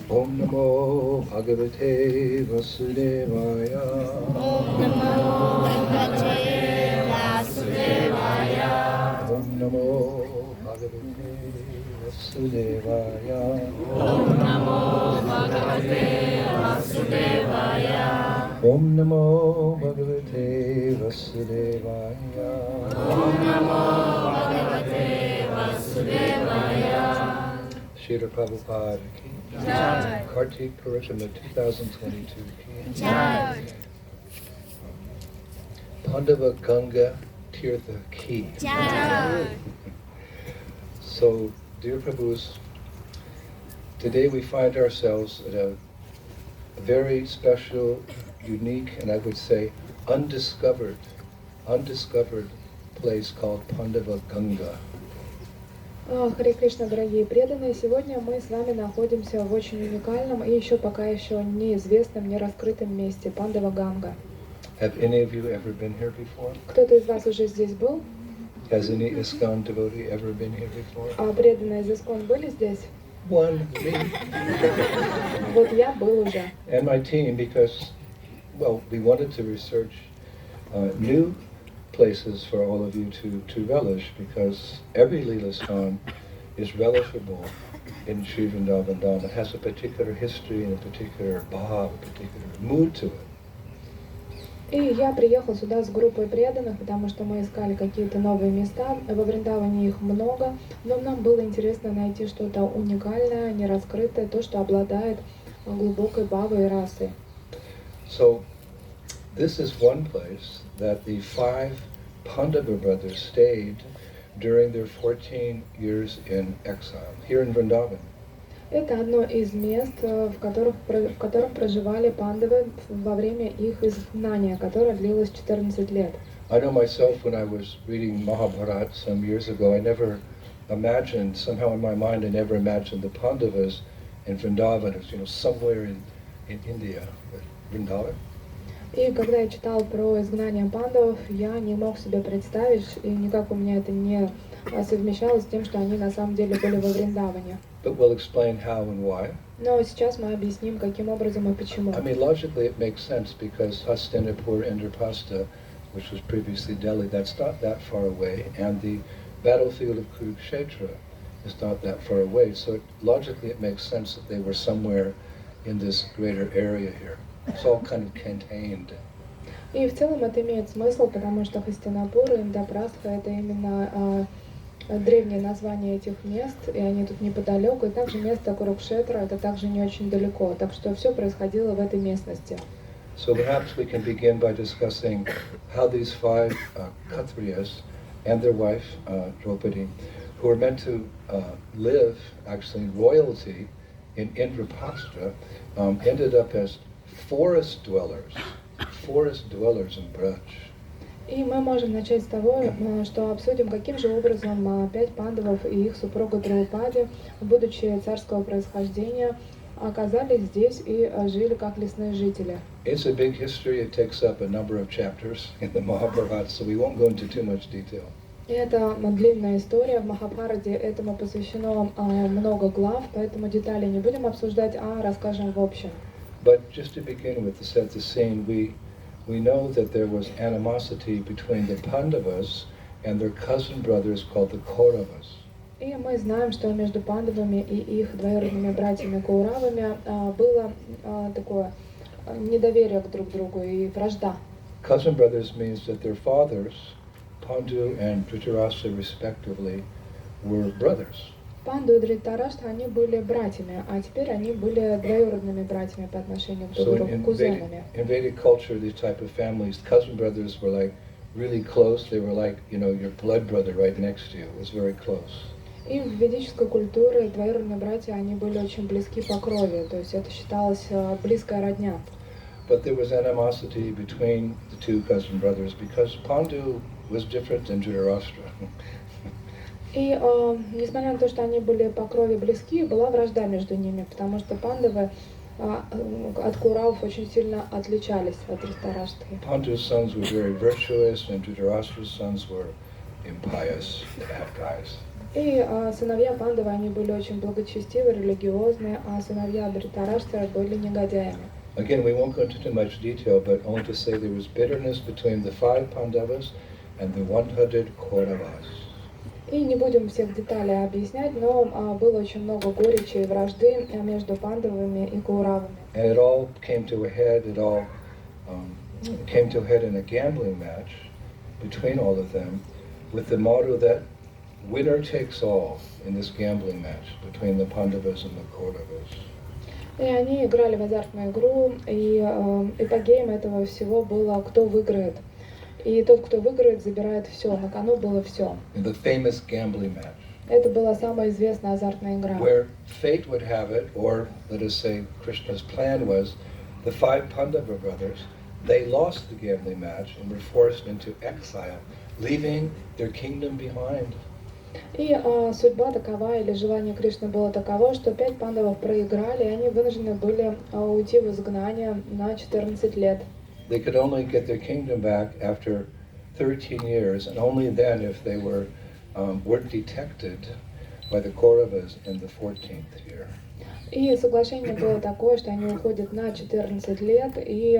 Om Namo Bhagavate Vasudevaya. Om Namo Bhagavate Vasudevaya. Om Namo Bhagavate Vasudevaya. Om Namo Bhagavate Vasudevaya. Om Namo Bhagavate Vasudevaya. Om Namo Bhagavate Vasudevaya. Srila Prabhupada ki Jai. Kartik Purusharma 2022 ki Jai. Pandava Ganga Tirtha ki. Jai. So, dear Prabhus, today we find ourselves at a very special, unique, and I would say undiscovered place called Pandava Ganga. Харе Кришна, дорогие преданные, сегодня мы с вами находимся в очень уникальном и пока еще неизвестном, не раскрытом месте Пандава Ганга. Have any of you ever been here before? Кто-то из вас уже здесь был? Has any ISKCON devotee ever been here before? А преданные из ISKCON были здесь? One, me. Вот я был уже. And my team, because, well, we wanted to research new places for all of you to relish, because every Leela Sthan is relishable in Sri Vrindavan Dham. It has a particular history and a particular bhav, a particular mood to it. И я приехал сюда с группой преданных, потому что мы искали какие-то новые места. Во Вриндаване их много, но нам было интересно найти что-то уникальное, нераскрытое, то, что обладает глубокой бхавой и расой. So, this is one place that the 5 Pandava brothers stayed during their 14 years in exile, here in Vrindavan. Это одно из мест, в которых проживали пандавы во время их изгнания, которое длилось 14 лет. I know myself, when I was reading Mahabharata some years ago, I never imagined, somehow in my mind, I never imagined the Pandavas in Vrindavan, as, somewhere in India. Vrindavan? И когда я читал про изгнание пандавов, я не мог себе представить, и никак у меня это не совмещалось с тем, что они на самом деле были во Вриндаване. But we'll explain how and why. Но сейчас мы объясним, каким образом и почему. I mean, logically it makes sense, because Hastinapur, Indraprastha, which was previously Delhi, that's not that far away, and the battlefield of Kurukshetra is not that far away, so logically it makes sense that they were somewhere in this greater area here. It's all kind of contained. И в целом это имеет смысл, потому что Хастинапур и Индапрастха — это именно древнее название этих мест, и они тут неподалеку, и также место Курукшетра — это также не очень далеко, так что все происходило в этой местности. So perhaps we can begin by discussing how these 5 Kshatriyas and their wife, Draupadi, who were meant to live actually in royalty in Indraprastha, ended up as forest dwellers in Braj. И мы можем начать с того, что обсудим, каким же образом 5 пандавов и их супруга Драупади, будучи царского происхождения, оказались здесь и жили как лесные жители. It's a big history. It takes up a number of chapters in the Mahabharata, so we won't go into too much detail. И это длинная история. В Махабхарате этому посвящено много глав, поэтому детали не будем обсуждать, а расскажем в общем. But just to begin with, to set the scene, we know that there was animosity between the Pandavas and their cousin brothers called the Kauravas. И мы знаем, что между пандавами и их двоюродными братьями Кауравами было такое недоверие друг к другу и вражда. Cousin brothers means that their fathers, Pandu and Dhritarashtra respectively, were brothers. Панду и Дритараштха, они были братьями, а теперь они были двоюродными братьями по отношению друг к другу, кузенами. In Vedic culture, these type of families, cousin brothers were like really close. They were like, your blood brother right next to you. It was very close. И в ведической культуре двоюродные братья, они были очень близки по крови, то есть это считалось близкая родня. But there was animosity between the 2 cousin brothers because Pandu was different than Dhritarashtra. И несмотря на то, что они были по крови близки, была вражда между ними, потому что пандавы от Куравов очень сильно отличались от Дритараштхи. Pandu's sons were very virtuous, and Dhritarashtra's sons were impious, bad guys. И сыновья Пандавы, они были очень благочестивы, религиозные, а сыновья Дритараштра были негодяями. Again, we won't go into too much detail, but only to say there was bitterness between the 5 Pandavas and the 100 Kauravas. И не будем всех деталей объяснять, но было очень много горечи и вражды между Пандавами и Кауравами. And it all came to a head, came to a head in a gambling match between all of them, with the motto that winner takes all in this gambling match between the Pandavas and the Kauravas. И они играли в азартную игру, и эпогеем этого всего было, кто выиграет. И тот, кто выиграет, забирает все, на кону было все. The famous gambling match. Это была самая известная азартная игра. Where fate would have it, or let us say Krishna's plan was, the 5 Pandava brothers, they lost the gambling match and were forced into exile, leaving their kingdom behind. И судьба такова, или желание Кришны было таково, что 5 пандавов проиграли, и они вынуждены были уйти в изгнание на 14 лет. They could only get their kingdom back after 13 years, and only then if they weren't detected by the Kauravas in the 14th year. И соглашение было такое, что они уходят на 14 лет, и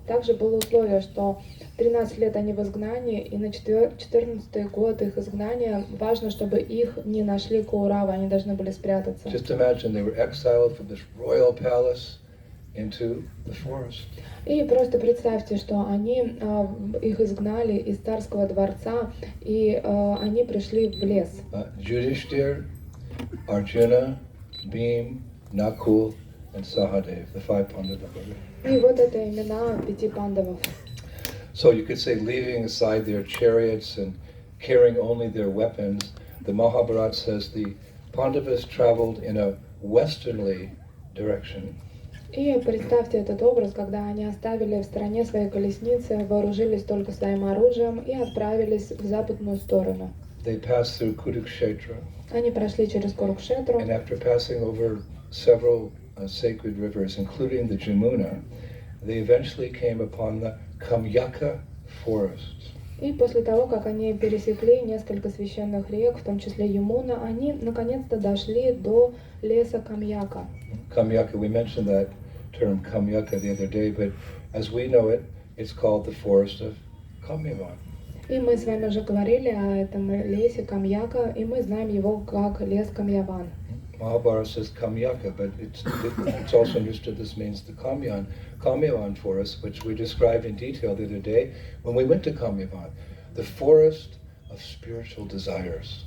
также было условие, что 13 лет они в изгнании, и на 14-й год их изгнания важно, чтобы их не нашли Кауравы, они должны были спрятаться. Just imagine they were exiled from this royal palace into the forest. И просто представьте, что они их изгнали из царского дворца, и они пришли в лес. Yudhishthir, Arjuna, Bhim, Nakul, and Sahadev, the 5 Pandava brothers. И вот это имена 5 пандавов. So you could say, leaving aside their chariots and carrying only their weapons, the Mahabharata says the Pandavas traveled in a westerly direction. И представьте этот образ, когда они оставили в стороне свои колесницы, вооружились только своим оружием и отправились в западную сторону. They passed through Kurukshetra, Они прошли через Курукшетру, and after passing over several sacred rivers, including the Jamuna, they eventually came upon the Kamyaka forest. и после того, как они пересекли несколько священных рек, в том числе Юмуна, они наконец-то дошли до леса Камьяка. Kamyaka, we mentioned that term Kamyaka the other day, but as we know it, it's called the forest of Kamyavan. И мы с вами уже говорили о этом лесе Камьяка, и мы знаем его как лес Камьяван. Mahabharata says Kamyaka, but it's also understood this means the Kamyavan forest, which we described in detail the other day when we went to Kamyavan, the forest of spiritual desires.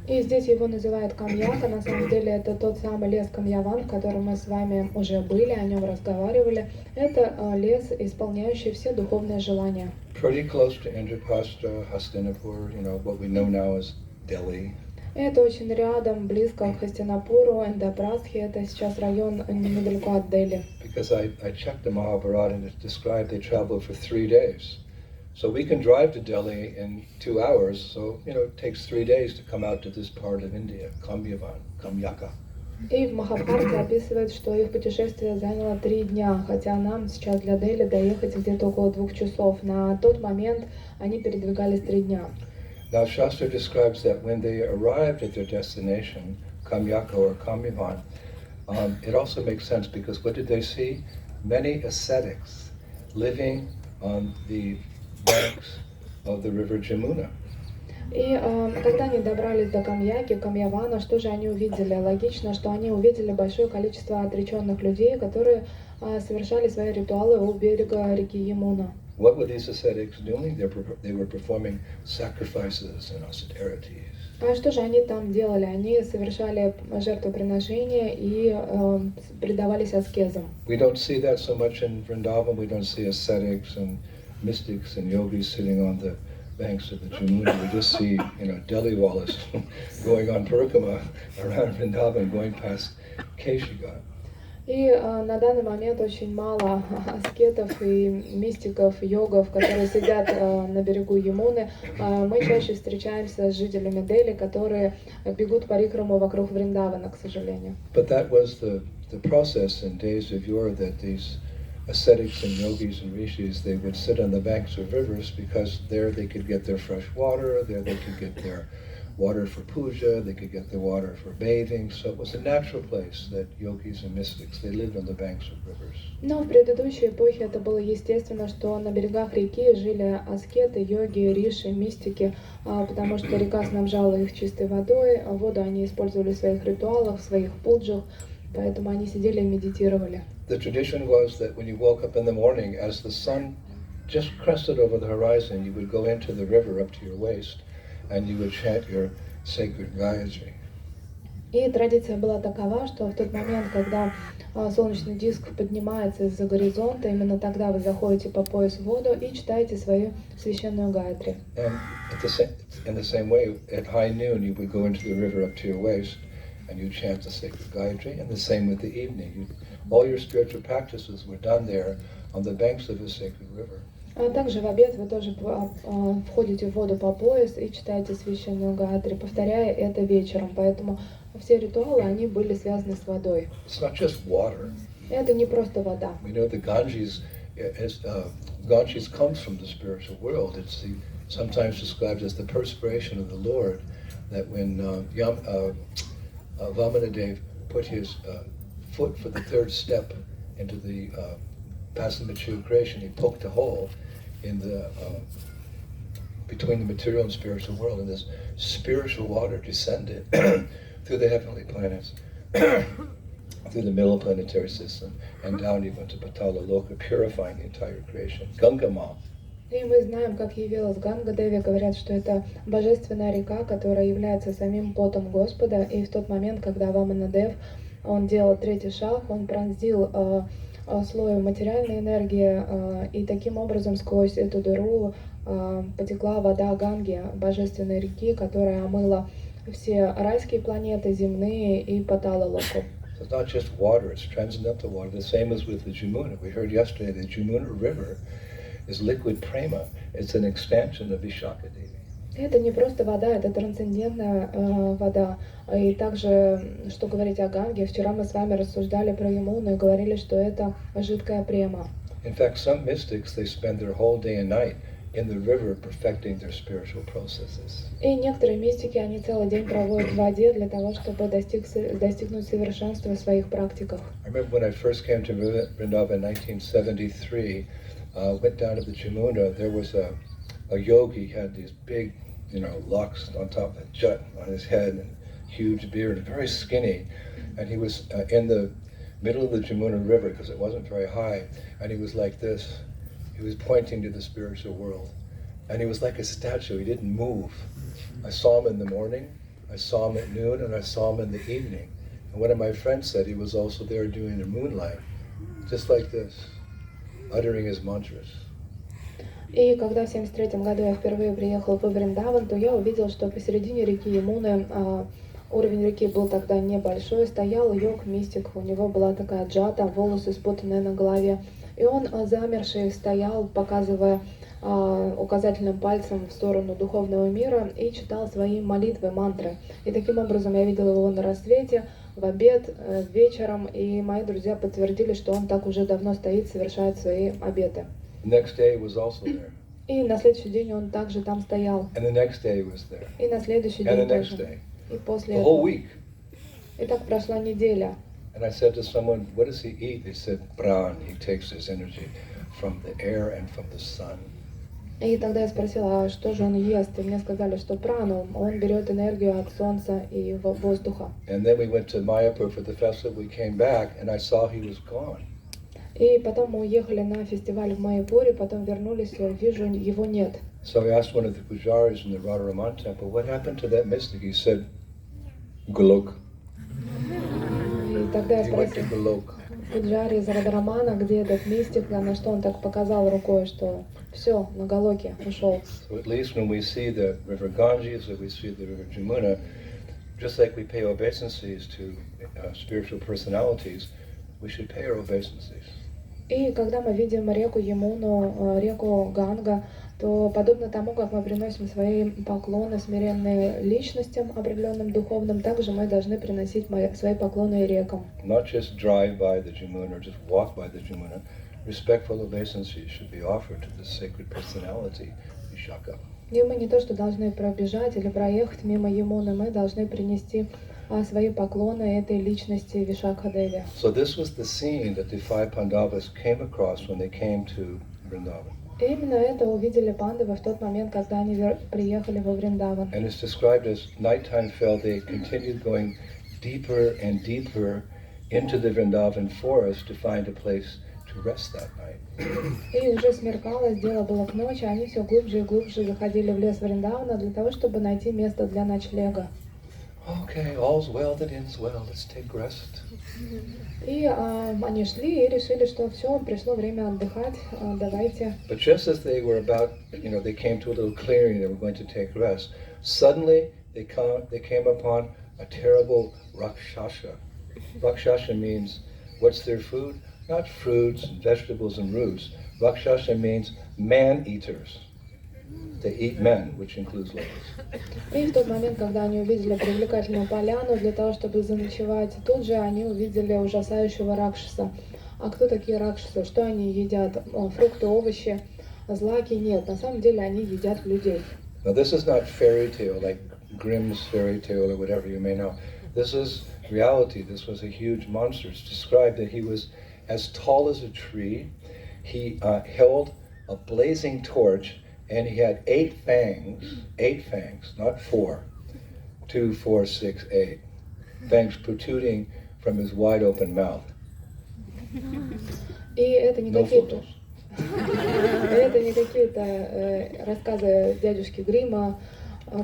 И здесь его называют Камьяка, на самом деле это тот самый лес Камьяван, в котором мы с вами уже были, о нем разговаривали. Это лес, исполняющий все духовные желания. Pretty close to Indraprastha, Hastinapur, what we know now as Delhi. Это очень рядом, близко к Хастинапуру, Индапрастхе, это сейчас район недалеко от Дели. Because I checked the Mahabharata and it described they traveled for 3 days. So we can drive to Delhi in 2 hours, so it takes 3 days to come out to this part of India, Kamyaka. И в Махабхарате описывает, что их путешествие заняло 3 дня, хотя нам сейчас для Дели доехать где-то около 2 часов. На тот момент они передвигались 3 дня. Now Shastra describes that when they arrived at their destination, Kamyaka or Kamyavan, it also makes sense because what did they see? Many ascetics living on the banks of the river Jamuna. И когда они добрались до Камьяки, Камьявана, что же они увидели? Логично, что они увидели большое количество отреченных людей, которые совершали свои ритуалы у берега реки Ямуна. What were these ascetics doing? They were performing sacrifices and austerities. А что же они там делали? Они совершали жертвоприношения и предавались аскезам. We don't see that so much in Vrindavan. We don't see ascetics and mystics and yogis sitting on the banks of the Jamuna. We just see, Delhi Wallace going on Parikrama around Vrindavan, going past Keshigat. И на данный момент очень мало аскетов и мистиков, йогов, которые сидят на берегу Ямуны. Мы чаще встречаемся с жителями Дели, которые бегут парикраму вокруг Вриндавана, к сожалению. But that was the process in days of yore that these ascetics and yogis and rishis, they would sit on the banks of rivers because there they could get their fresh water, there they could get their water for puja, they could get the water for bathing. So it was a natural place that yogis and mystics, they lived on the banks of rivers. Но в предыдущей эпохе это было естественно, что на берегах реки жили аскеты, йоги, риши, мистики, потому что река снабжала их чистой водой, а воду они использовали в своих ритуалах, в своих пуджах, поэтому они сидели и медитировали. The tradition was that when you woke up in the morning, as the sun just crested over the horizon, you would go into the river up to your waist, and you would chant your sacred Gayatri. И традиция была такова, что в тот момент, когда солнечный диск поднимается из-за горизонта, именно тогда вы заходите по пояс в воду и читаете свою священную гайатри. And in the same way, at high noon, you would go into the river up to your waist, and you chant the sacred Gayatri, and the same with the evening. All your spiritual practices were done there on the banks of the sacred river. А также в обед вы тоже входите в воду по пояс и читаете священную гайатри, повторяя это вечером. Поэтому все ритуалы, они были связаны с водой. It's not just water. Это не просто вода. We know the Ganges comes from the spiritual world. It's sometimes described as the perspiration of the Lord. That when Vamanadev put his foot for the third step into the past the mature creation, he poked a hole in the between the material and spiritual world, and this spiritual water descended through the heavenly planets, through the middle planetary system, and down even to Patala Loka, purifying the entire creation. Ganga Ma. И мы знаем, как явилась Ганга Деви, говорят, что это божественная река, которая является самим потом Господа, и в тот момент, когда Ваманадев, он делал третий шаг, он пронзил слой материальной энергии, и таким образом сквозь эту дыру потекла вода Ганги, божественной реки, которая омыла все райские планеты, земные и Патала Локу. So it's not just water, it's transcendental water. The same as with the Jamuna. We heard yesterday the Jamuna River is liquid prema. It's an expansion of Vishaka Devi. Это не просто вода, это трансцендентная вода. И также, что говорить о Ганге, вчера мы с вами рассуждали про Ямуну и говорили, что это жидкая према. In fact, some mystics, they spend their whole day and night in the river perfecting their spiritual processes. И некоторые мистики, они целый день проводят в воде для того, чтобы достигнуть совершенства в своих практиках. I remember when I first came to Vrindavan in 1973, went down to the Jamuna, there was a yogi, he had these big, locks on top of a jut on his head and huge beard, and very skinny, and he was in the middle of the Jamuna River because it wasn't very high, and he was like this. He was pointing to the spiritual world, and he was like a statue. He didn't move. I saw him in the morning, I saw him at noon, and I saw him in the evening. And one of my friends said he was also there during the moonlight, just like this, uttering his mantras. И когда в 1973 году я впервые приехал в Вриндаван, то я увидел, что посередине реки Ямуны, уровень реки был тогда небольшой, стоял йог-мистик, у него была такая джата, волосы спутанные на голове. И он замерший стоял, показывая указательным пальцем в сторону духовного мира и читал свои молитвы, мантры. И таким образом я видела его на рассвете, в обед, вечером, и мои друзья подтвердили, что он так уже давно стоит, совершает свои обеты. Next day was also there. И на следующий день он также там стоял. And the next day was there. И на следующий And the день next тоже. day. И после The whole этого. week. И так прошла неделя. And I said to someone, what does he eat? They said, Pran. He takes his energy from the air and from the sun. И тогда я спросила, а что же он ест? И мне сказали, что прану. Он берет энергию от солнца и воздуха. And then we went to Mayapur for the festival. We came back, and I saw he was gone. И потом мы уехали на фестиваль в Майяпуре, потом вернулись, и вижу, его нет. So I asked one of the pujaris in the Radharaman temple, what happened to that mystic? He said, Golok. И тогда я He went to спросила Golok. Пуджари из Радhaрамана, где этот мистик, на что он так показал рукой, что все, на Галоке ушел. So at least when we see the river Ganges, or we see the river Jamuna, just like we pay obeisances to spiritual personalities, we should pay our obeisances. И когда мы видим реку Ямуну, реку Ганга, то подобно тому, как мы приносим свои поклоны смиренные личностям определенным духовным, также мы должны приносить свои поклоны и рекам. Not just drive by the Jamuna or just walk by the Jamuna. Respectful obeisances should be offered to the sacred personality, Vishaka. И мы не то, что должны пробежать или проехать мимо Ямуны, мы должны принести свои поклоны этой личности Вишакха-деви. So this was the scene that the five Pandavas came across when they came to Vrindavan. И именно это увидели пандавы в тот момент, когда они приехали во Вриндаван. And it's described as nighttime fell, they continued going deeper and deeper into the Vrindavan forest to find a place to rest that night. И уже смеркалось, дело было к ночи, они все глубже и глубже заходили в лес Вриндавана для того, чтобы найти место для ночлега. Okay, all's well that ends well, let's take rest. И они шли и решили, что все, пришло время отдыхать, давайте. But just as they were about, they came to a little clearing, they were going to take rest, suddenly they came upon a terrible Rakshasa. Rakshasa means, what's their food? Not fruits and vegetables and roots. Rakshasa means man-eaters. They eat men, which includes ladies. И в тот момент, когда они увидели привлекательную поляну для того, чтобы заночевать, тут же они увидели ужасающего Ракшаса. А кто такие Ракшасы? Что они едят? Фрукты, овощи, злаки? Нет, на самом деле они едят людей. Now this is not fairy tale, like Grimm's fairy tale or whatever you may know. This is reality. This was a huge monster. It's described that he was as tall as a tree. He held a blazing torch, and he had 8 fangs, not 4. 2, 4, 6, 8. Fangs protruding from his wide open mouth. И это не No какие-то... photos. Это не какие-то рассказы дядюшки Гримма,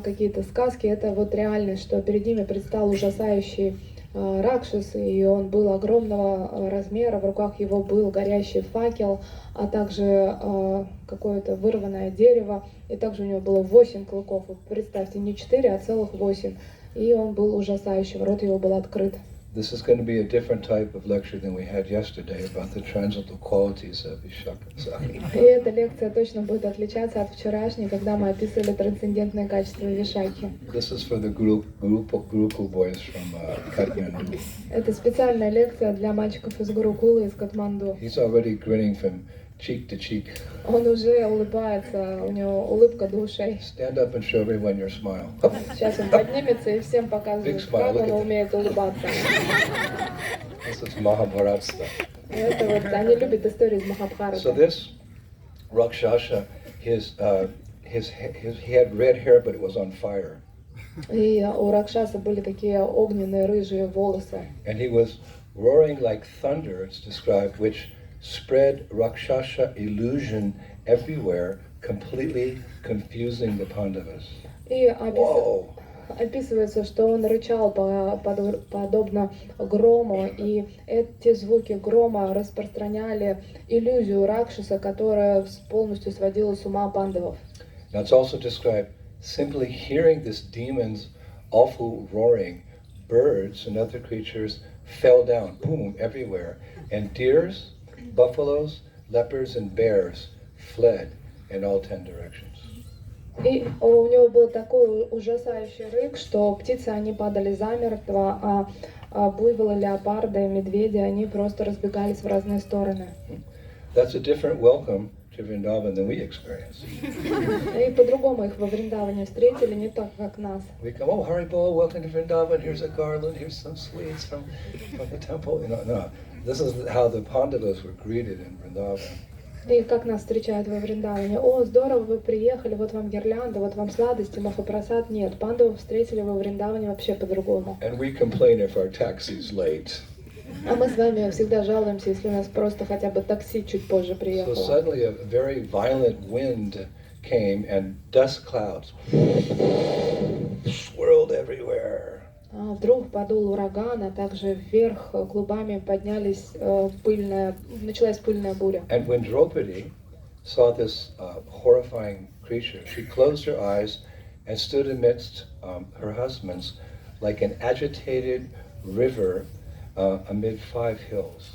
какие-то сказки. Это вот реальность, что перед ними предстал ужасающий Ракшас, и он был огромного размера, в руках его был горящий факел, а также какое-то вырванное дерево, и также у него было 8 клыков. Вот представьте, не 4, а целых 8. И он был ужасающим, рот его был открыт. This is going to be a different type of lecture than we had yesterday about the transcendental qualities of Vishaka. И эта лекция точно будет отличаться от вчерашней, когда мы описывали трансцендентные качества Вишакхи. This is for the Gurukul boys from Kathmandu. Это специальная лекция для мальчиков из Гурукулы, из Катманду. He's already grinning from cheek to cheek. Он уже улыбается, у него улыбка до ушей. Stand up and show everyone your smile. Сейчас он поднимется и всем покажет, Big smile, как look он at that. умеет улыбаться. This is Mahabharata stuff. Это вот, они любят истории из So Махабхараты. this Rakshasa, he had red hair, but it was on fire. И у Ракшаса были такие огненные рыжие волосы. And he was roaring like thunder, it's described, which spread Rakshasa illusion everywhere, completely confusing the Pandavas. И Whoa! описывается, что он рычал подобно грому, и эти звуки грома распространяли иллюзию Ракшаса, которая полностью сводила с ума пандавов. Now it's also described, simply hearing this demon's awful roaring, birds and other creatures fell down, boom, everywhere, and deers, buffaloes, leopards, and bears fled in all 10 directions. И у него был такой ужасающий рык, что птицы, они падали замертво, а буйволы, леопарды, медведи, они просто разбегались в разные стороны. That's a different welcome to Vrindavan than we experience. И по-другому их во Вриндаване встретили, не так, как нас. We come, oh, Haribol, welcome to Vrindavan, here's a garland, here's some sweets from the temple. No, this is how the Pandavas were greeted in Vrindavan. И как нас встречают во Вриндаване. О, здорово, вы приехали, вот вам гирлянда, вот вам сладости, махапрасад. Нет, пандавов встретили во Вриндаване вообще по-другому. And we complain if our taxi's late. А мы с вами всегда жалуемся, если у нас просто хотя бы такси чуть позже So приехало. suddenly a very violent wind came and dust clouds swirled everywhere. Вдруг подул ураган, а также вверх клубами началась пыльная буря. And when Draupadi saw this horrifying creature, she closed her eyes and stood amidst her husbands like an agitated river amid 5 hills.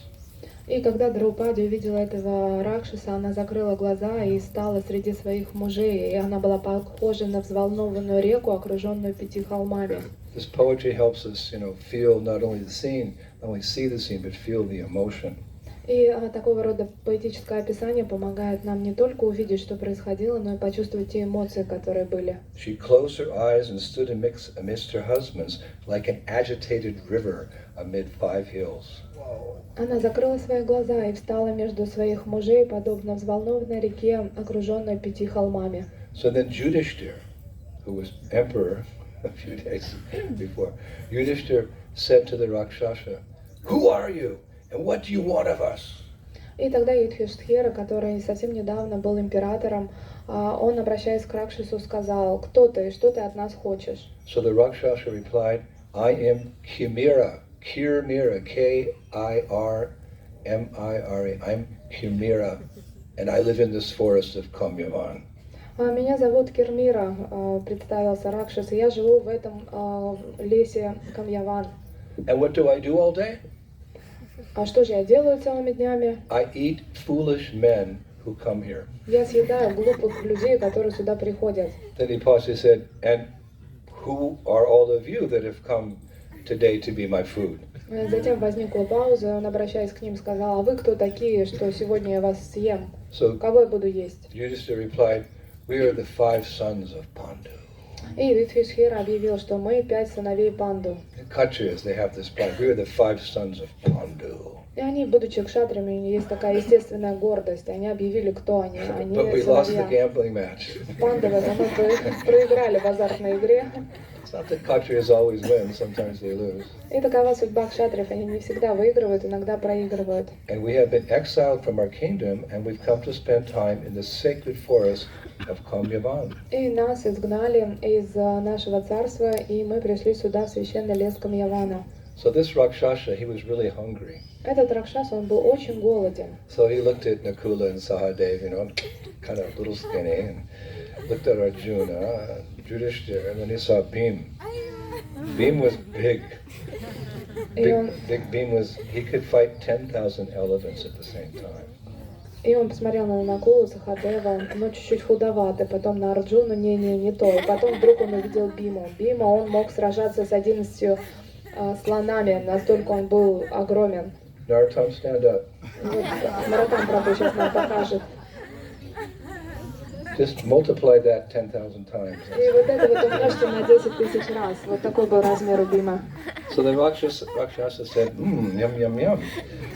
И когда Драупади увидела этого Ракшаса, она закрыла глаза и стала среди своих мужей, и она была похожа на взволнованную реку, окруженную 5 холмами. This poetry helps us, feel not only the scene, not only see the scene, but feel the emotion. И такого рода поэтическое описание помогает нам не только увидеть, что происходило, но и почувствовать те эмоции, которые были. She closed her eyes and stood amidst her husbands like an agitated river amid 5 hills. Она закрыла свои глаза и встала между своих мужей, подобно взволнованной реке, окруженной 5 холмами. So then Yudhishthir, who was emperor a few days before, Yudhishthir said to the Rakshasa, "Who are you and what do you want of us?" И тогда Юдхиштхира, который совсем недавно был императором, он, обращаясь к Ракшасу, сказал: «Кто ты и что ты от нас хочешь?» So the Rakshasa replied, "I am Kirmira, Kirmira, K-I-R-M-I-R-A. I'm Kirmira, and I live in this forest of Kamyavan." «Меня зовут Кирмира», представился Ракшас, и я живу в этом лесе Камьяван. And what do I do all day? А что же я делаю целыми днями? I eat foolish men who come here. Я съедаю глупых людей, которые сюда приходят. Then he paused, he said, "And who are all of you that have come today to be my food?" Затем возникла пауза, и он, обращаясь к ним, сказал: «А вы кто такие, что сегодня я вас съем? So Кого я буду есть?» Yudhishthira replied, "We are the 5 sons of Pandu." И Юдхиштхира объявил, что мы 5 сыновей Панду. The Kshatriyas, they have this pride. We are the 5 sons of Pandu. И они, будучи кшатрами, у них есть такая естественная гордость. Они объявили, кто они. Они But we lost the сыновья gambling match. Пандавы, но мы проиграли в азартной игре. It's not that Kshatriyas always win, sometimes they lose. И такова судьба кшатриев. Они не всегда выигрывают, иногда проигрывают. And we have been exiled from our kingdom, and we've come to spend time in the sacred forest of Kamyavan. И нас изгнали из нашего царства, и мы пришли сюда, в священный лес Камьявана. So this Rakshasa, he was really hungry. Этот Ракшас, он был очень голоден. So he looked at Nakula and Sahadev, kind of a little skinny, and looked at Arjuna, Yudhishthira, and then he saw Bhim. Bhim was big. И он, Big Bhim he could fight 10,000 elephants at the same time. и он посмотрел на Накулу, Сахадева, но чуть-чуть худоватый, потом на Арджуну, не то. И потом вдруг он увидел Биму. Бима, он мог сражаться с 11 слонами, настолько он был огромен. Narottam, stand up. Вот, Наротам, правда, сейчас нам покажет. Just multiply that 10,000 times. И вот это вот умножьте на 10 тысяч раз. Вот такой был размер у Бима. So the Rakshasa said, yum, yum, yum.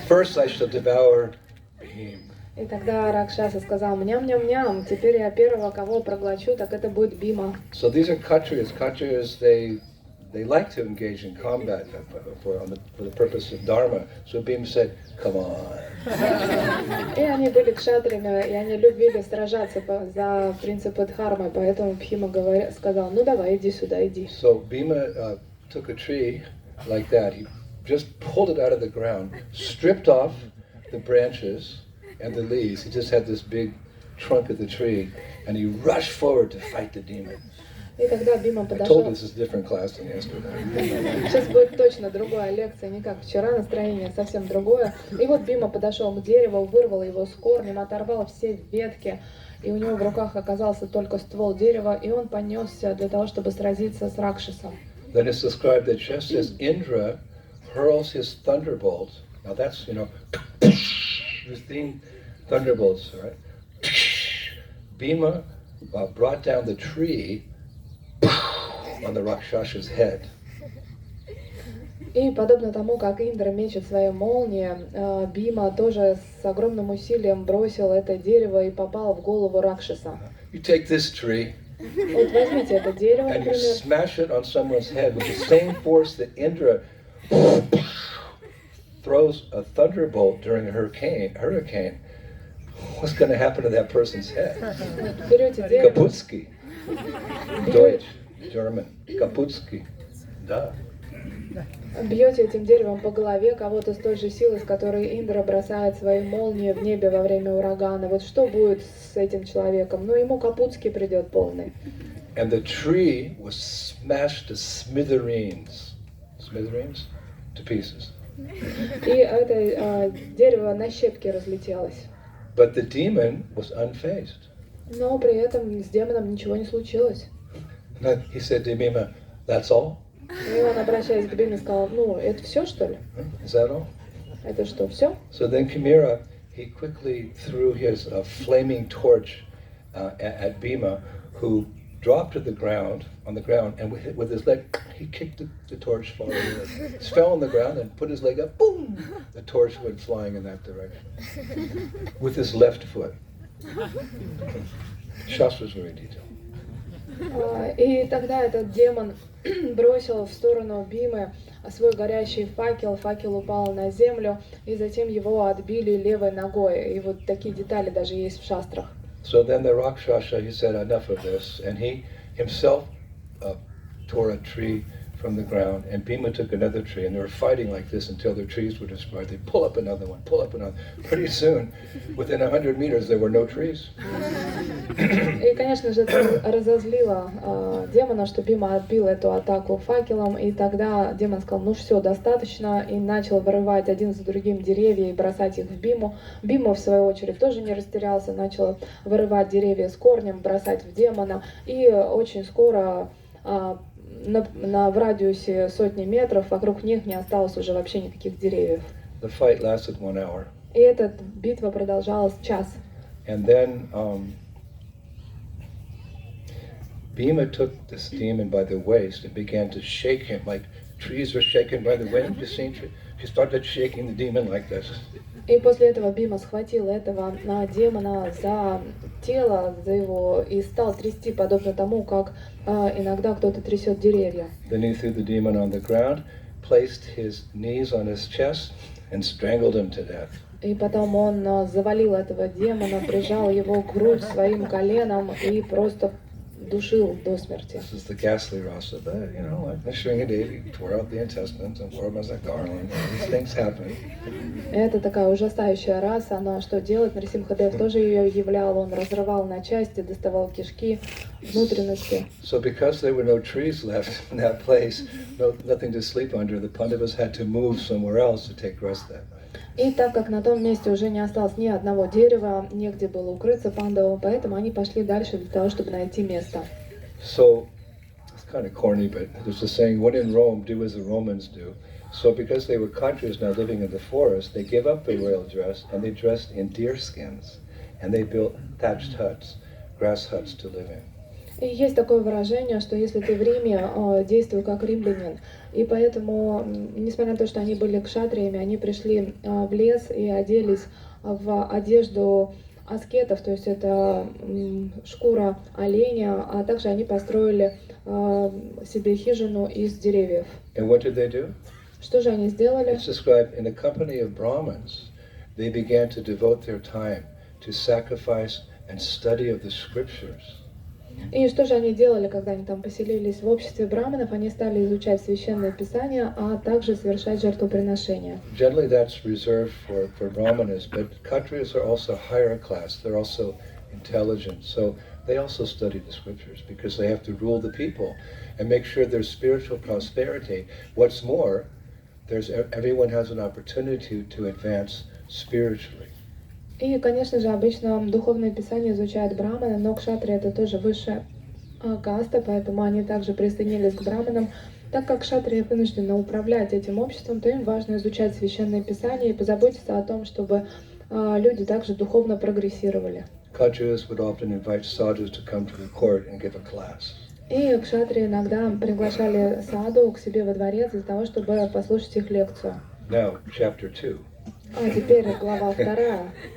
First I shall devour Bhim. И тогда Ракшаса сказал: «Ням-ням-ням, теперь я первого, кого проглочу, так это будет Бима». So these are Kshatriyas. Kshatriyas, they like to engage in combat for the purpose of dharma. So Bhim said, "Come on." И они были кшатриями, и они любили сражаться за принципы дхармы, поэтому Бхима сказал: «Ну давай, иди сюда, иди». So Bhima took a tree like that. He just pulled it out of the ground, stripped off the branches and the leaves. He just had this big trunk of the tree, and he rushed forward to fight the demon. И когда Бима I told подошел... you this is a different class than yesterday. Сейчас будет точно другая лекция, не как вчера, настроение совсем другое. И вот Бима подошел к дереву, вырвал его с корнем, оторвал все ветки, и у него в руках оказался только ствол дерева, и он понесся для того, чтобы сразиться с Ракшасом. Then it's described that just as Indra hurls his thunderbolt, now that's, within thunderbolts, right? Bhima brought down the tree on the Rakshasa's head. И подобно тому, как Индра мечет свои молнии, Бима тоже с огромным усилием бросил это дерево и попал в голову Ракшаса. You take this tree Вот возьмите это дерево, and you например, smash it on someone's head with the same force that Indra throws a thunderbolt during a hurricane. What's going to happen to that person's head? берете дерево, Kaputski. Deutsch, German. Kaputski. Да. бьете этим деревом по голове кого-то с той же силой, с которой Индра бросает свои молнии в небе во время урагана. Вот что будет с этим человеком? Ну, ему Капутский придет полный. And the tree was smashed to smithereens. Smithereens? To pieces. И это дерево на щепки разлетелось. But the demon was unfazed. Но при этом с демоном ничего не случилось. And he said to Bhima, "That's all? И он, обращаясь к Биме, сказал: «Ну, это все, что ли? Is that all?" Это что, все? So then Kimira, he quickly threw his flaming torch at Bhima, who dropped to the ground, on the ground, and with his leg, he kicked the torch falling. It fell on the ground and put his leg up, boom! The torch went flying in that direction. With his left foot. Shastra's very detailed. И тогда этот демон бросил в сторону Бимы свой горящий факел, факел упал на землю, и затем его отбили левой ногой. И вот такие детали даже есть в шастрах. So then the Rakshasa, he said, enough of this, and he himself tore a tree from the ground, and Bhima took another tree, and they were fighting like this until their trees were destroyed. They pull up another one, pull up another. Pretty soon, within 100 meters, there were no trees. И, конечно же, это разозлило демона, что Бима отбил эту атаку факелом, и тогда демон сказал, ну все, достаточно, и начал вырывать один за другим деревья и бросать их в Биму. Бима, в свою очередь, тоже не растерялся, начал вырывать деревья с корнем, бросать в демона, и очень скоро в радиусе сотни метров вокруг них не осталось уже вообще никаких деревьев. The fight lasted 1 hour. И эта битва продолжалась час. And then Bhima took this demon by the waist and began to shake him like trees are shaken by the wind. You seen? He started shaking the demon like this. И после этого Бима схватил этого демона за тело, за его, и стал трясти, подобно тому, как иногда кто-то трясет деревья. Then he threw the demon on the ground, placed his knees on his chest, and strangled him to death. И потом он завалил этого демона, прижал его к грудь своим коленом и просто душил до смерти. This is the ghastly rasa, but like Nrsimhadevi tore out the intestines and wore them as a garland. These things happen. Это такая ужасающая раса, она что делает? Нрсимхадев тоже ее являл, он разрывал на части, доставал кишки, внутренности. So because there were no trees left in that place, nothing to sleep under, the Pandavas had to move somewhere else to take rest that night. И так как на том месте уже не осталось ни одного дерева, негде было укрыться пандавам, поэтому они пошли дальше для того, чтобы найти место. So, it's kind of corny, but there's a saying, when in Rome, do as the Romans do. So because they were countries now living in the forest, they gave up the royal dress and they dressed in deer skins. And they built thatched huts, grass huts to live in. И есть такое выражение, что если ты в Риме, действуй как римлянин. И поэтому, несмотря на то, что они были кшатриями, они пришли в лес и оделись в одежду аскетов, то есть это шкура оленя, а также они построили себе хижину из деревьев. And what did they do? Что же они сделали? It's described in the company of Brahmins. They began to devote their time to sacrifice and study of the scriptures. И что же они делали, когда они там поселились в обществе браманов? Они стали изучать священное писание, а также совершать жертвоприношения. Generally that's reserved for Brahmanas, but Kshatriyas are also higher class. They're also intelligent. So they also study the scriptures because they have to rule the people and make sure there's spiritual prosperity. What's more, everyone has an opportunity to advance spiritually. И, конечно же, обычно духовное писание изучают браманы, но кшатри это тоже высшая каста, поэтому они также присоединились к браманам. Так как кшатрии вынуждены управлять этим обществом, то им важно изучать священное писание и позаботиться о том, чтобы люди также духовно прогрессировали. Kshatriyas would often invite sadhus to come to the court and give a class. И кшатри иногда приглашали саду к себе во дворец для того, чтобы послушать их лекцию. Now, chapter 2. А теперь глава 2.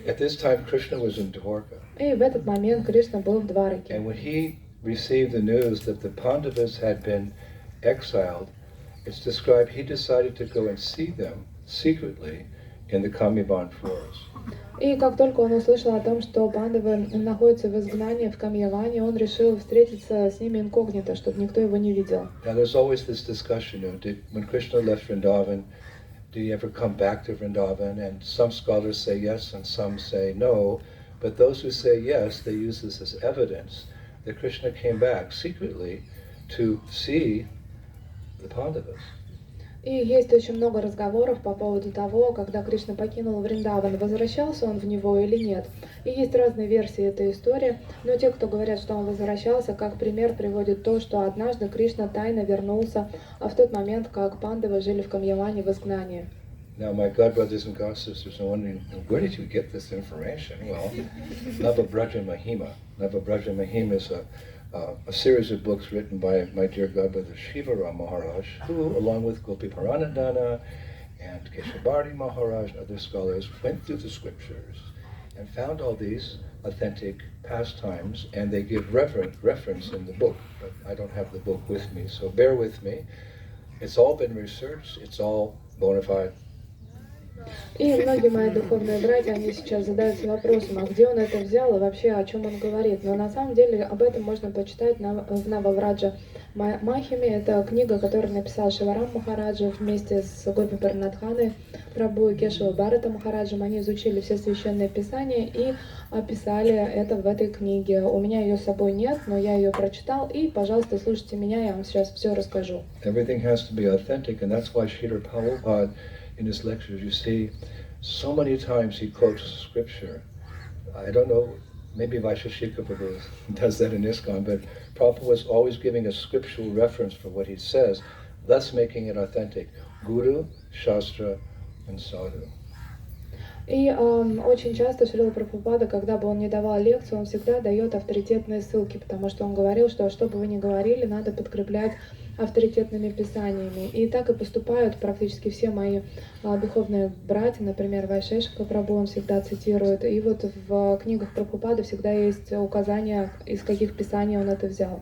At this time, Krishna was in Dwarka. И в этот момент Кришна был в Двараке. And when he received the news that the Pandavas had been exiled, it's described he decided to go and see them secretly in the Kamyaban forest. И как только он услышал о том, что пандавы находятся в изгнании в Камьяване, он решил встретиться с ними инкогнито, чтобы никто его не видел. Now there's always this discussion, when Krishna left Vrindavan, did he ever come back to Vrindavan? And some scholars say yes and some say no. But those who say yes, they use this as evidence that Krishna came back secretly to see the Pandavas. И есть очень много разговоров по поводу того, когда Кришна покинул Вриндаван, возвращался он в него или нет. И есть разные версии этой истории, но те, кто говорят, что он возвращался, как пример приводит то, что однажды Кришна тайно вернулся в тот момент, как пандавы жили в Камьяване в изгнании. Now, my godbrothers and godsisters are wondering, where did you get this information? Well, Nava Braja Mahima. Nava Braja Mahima is a series of books written by my dear godbrother Shivaram Maharaj, who, along with Gopi Paranadhana and Keshavarti Maharaj and other scholars, went through the scriptures and found all these authentic pastimes, and they give reference in the book, but I don't have the book with me, so bear with me. It's all been researched, it's all bona fide. И многие мои духовные братья, они сейчас задаются вопросом, а где он это взял и вообще о чем он говорит. Но на самом деле об этом можно почитать в Нававраджа Махиме. Это книга, которую написал Шиварам Махараджа вместе с Гопи Паранадханой Прабху и Кешава Бхарата Махараджем. Они изучили все священные писания и описали это в этой книге. У меня ее с собой нет, но я ее прочитал. И, пожалуйста, слушайте меня, я вам сейчас все расскажу. Everything has to be authentic, and that's why Srila Prabhupada, in his lectures, you see, so many times he quotes scripture. I don't know, maybe Vaisheshika Prabhu does that in ISKCON, but Prabhupada was always giving a scriptural reference for what he says, thus making it authentic. Guru, Shastra, and Sadhu. И очень часто Шрила Прабхупада, когда бы он не давал лекцию, он всегда дает авторитетные ссылки, потому что он говорил, что что бы вы ни говорили, надо подкреплять авторитетными писаниями. И так и поступают практически все мои духовные братья, например, Вайшешика Прабху он всегда цитирует. И вот в книгах Прабхупады всегда есть указания, из каких писаний он это взял.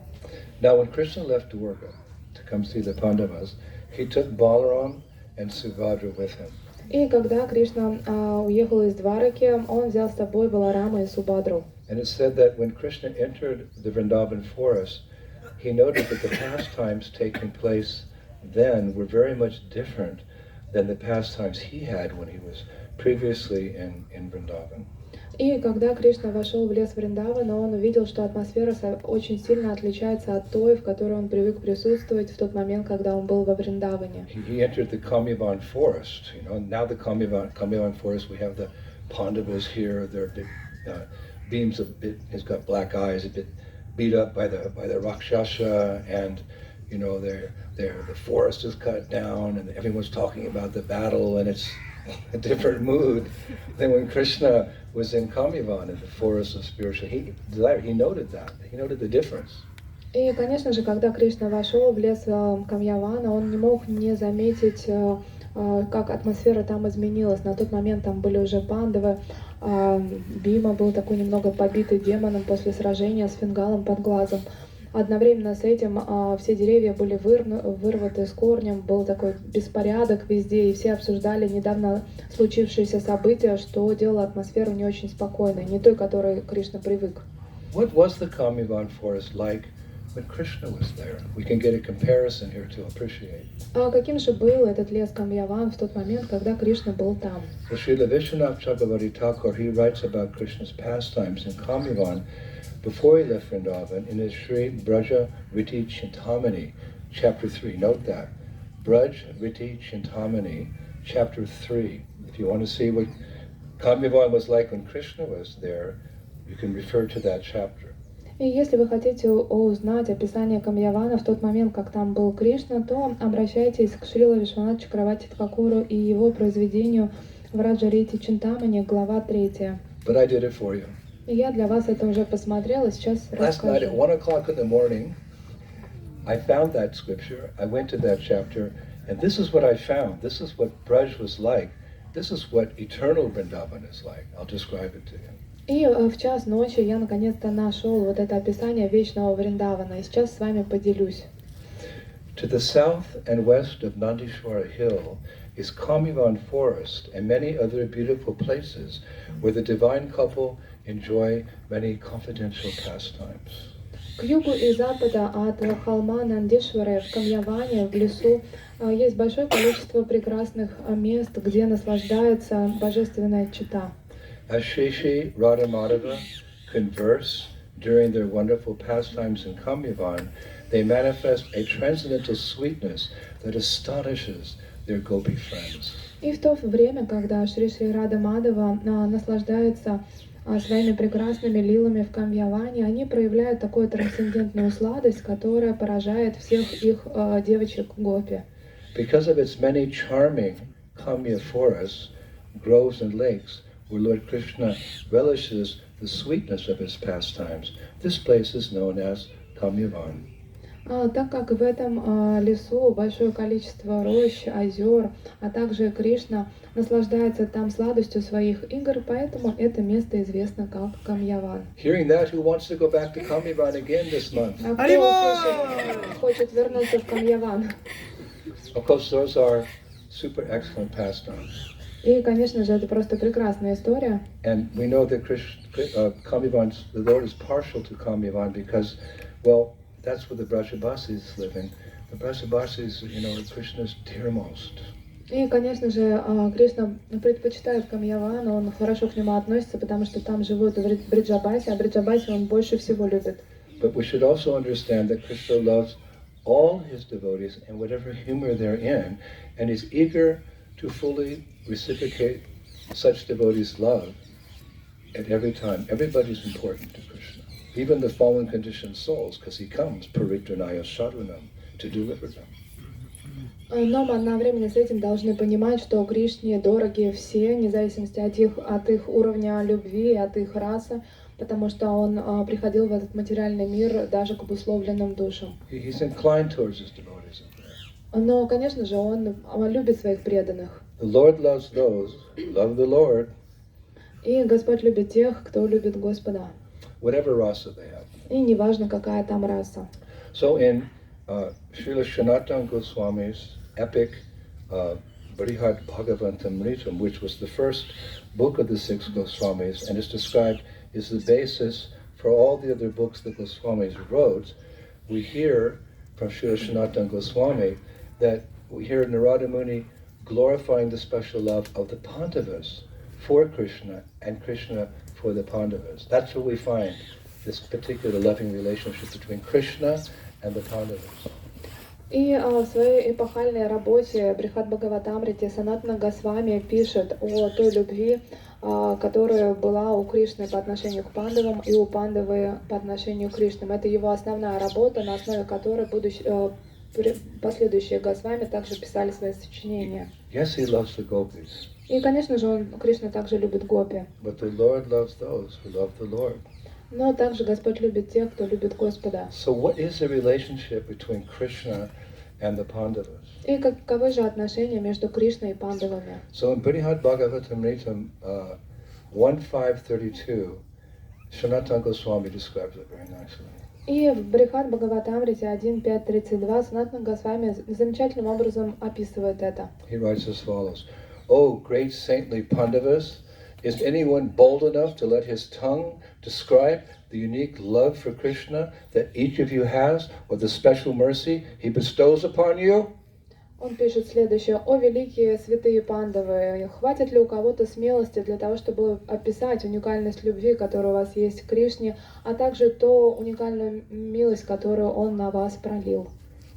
Now, when Krishna left Dwarka to come see the Pandavas, he took Balaram and Subhadra with him. И когда Кришна уехал из Двараки, он взял с собой Баларама и Субадру. And it said that when Krishna entered the Vrindavan forest, he noted that the pastimes taking place then were very much different than the pastimes he had when he was previously in Vrindavan. И когда Кришна вошел в лес Вриндавана, он увидел, что атмосфера очень сильно отличается от той, в которой он привык присутствовать в тот момент, когда он был во Вриндаване. He entered the Kamyavan forest. You know, now the Kamyavan forest, we have the Pandavas here. They're big beams of bit. He's got black eyes, a bit beat up by the Rakshasa, and you know, the forest is cut down, and everyone's talking about the battle, and it's a different mood than when Krishna was in Kamyavan, in the forest of spiritual. He noted that. He noted the difference. И, конечно же, когда Кришна вошел в лес Камьявана, он не мог не заметить, как атмосфера там изменилась. На тот момент там были уже пандавы, Бима был такой немного побитый демоном после сражения с фингалом под глазом. Одновременно с этим все деревья были вырваты с корнем, был такой беспорядок везде, и все обсуждали недавно случившиеся события, что делало атмосферу не очень спокойной, не той, к которой Кришна привык. What was the Kamyavan forest like when Krishna was there? We can get a comparison here to appreciate. А каким же был этот лес Камьяван в тот момент, когда Кришна был там? Well, Srila Vishwanath Chakravarti Thakur, he writes about Krishna's pastimes in Kamyavan before he left Vrindavan in his Sri Braja Riti Chintamani, chapter 3. Note that. Braj Riti Chintamani, chapter 3. If you want to see what Kamyavan was like when Krishna was there, you can refer to that chapter. И если вы хотите узнать описание Камьявана в тот момент, как там был Кришна, то обращайтесь к Шрила Вишванат Чакравати Тхакуру и его произведению Враджа Рити Чинтамани, глава 3. But I did it for you. И я для вас это уже посмотрела, сейчас Last night at расскажу. 1 o'clock in the morning, I found that scripture, I went to that chapter, and this is what I found. This is what Braj was like. This is what eternal Vrindavan is like. I'll describe it to you. И в час ночи я наконец-то нашел вот это описание вечного Вриндавана, и сейчас с вами поделюсь. To the south and west of Nandishwara Hill is Kamyavan Forest and many other beautiful places where the divine couple enjoy many confidential pastimes. К югу и запада от холма Нандишвары в Камьяване, в лесу, есть большое количество прекрасных мест, где наслаждается божественная чета. As Shri Radha Madhava converse during their wonderful pastimes in Kamyavan, they manifest a transcendental sweetness that astonishes their gopi friends. И в то время, когда Шри Рада Мадава наслаждается своими прекрасными лилами в Камьяване, они проявляют такую трансцендентную сладость, которая поражает всех их девочек гопи. Because of its many charming Kamya forests, groves and lakes, where Lord Krishna relishes the sweetness of his pastimes. This place is known as Kamyavan. Так как в этом лесу большое количество рощ, озер, а также Кришна наслаждается там сладостью своих игр, поэтому это место известно как Камьяван. Hearing that, who wants to go back to Kamyavan again this month? А кто хочет вернуться в Камьяван? Of course, those are super excellent pastimes. И, конечно же, это просто прекрасная история. And we know that Kamyavan, the Lord is partial to Kamyavan because, well, that's where the Brajavasis live in. The Brajavasis, are Krishna's dearmost. И, конечно же, Кришна предпочитает Камьяван, он хорошо к нему относится, потому что там живут Бриджабаси, а Бриджабаси он больше всего любит. But we should also understand that Krishna loves all his devotees and whatever humor they're in, and is eager to fully reciprocate such devotees' love at every time. Everybody's important to Krishna, even the fallen conditioned souls, because he comes paritranaya sadhunam to deliver them. Но мы одновременно с этим должны понимать, что Кришне дороги все, вне зависимости от их уровня любви, от их расы, потому что он приходил в этот материальный мир даже к обусловленным душам. He's inclined towards his devotees. Но, конечно же, он любит своих преданных. The Lord loves those who love the Lord, И Господь любит тех, кто любит Господа. whatever rasa they have. И неважно, какая там раса. So in Srila Sanatana Goswami's epic Brihad Bhagavatamritam, which was the first book of the six Goswamis, and is described as the basis for all the other books that Goswamis wrote, we hear from Srila Sanatana Goswami that we hear Narada Muni glorifying the special love of the Pandavas for Krishna and Krishna for the Pandavas. That's where we find this particular loving relationship between Krishna and the Pandavas. И в своей эпохальной работе Брихад Бхагаватамрите Санатана Госвами пишет о той любви, которая была у Кришны по отношению к Пандавам и у Пандавы по отношению к Кришнам. Это его основная работа, на основе которой последующие Госвами также писали свои сочинения. Yes, he loves the gopis. И, конечно же, Кришна также любит гопи. But the Lord loves those who love the Lord. Но также Господь любит тех, кто любит Господа. So what is the relationship between Krishna and the Pandavas? И каковы же отношения между Кришной и Пандавами? So in Brihad Bhagavatamritam 1.5.32, Sanatana Goswami describes it very nicely. И в Брихад Бхагаватамрите 1.5.32 Санатана Госвами замечательным образом описывает это. He writes as follows: "O great saintly Pandavas, is anyone bold enough to let his tongue describe the unique love for Krishna that each of you has, or the special mercy he bestows upon you?" Он пишет следующее: «О великие святые пандавы, хватит ли у кого-то смелости для того, чтобы описать уникальность любви, которая у вас есть к Кришне, а также ту уникальную милость, которую он на вас пролил?»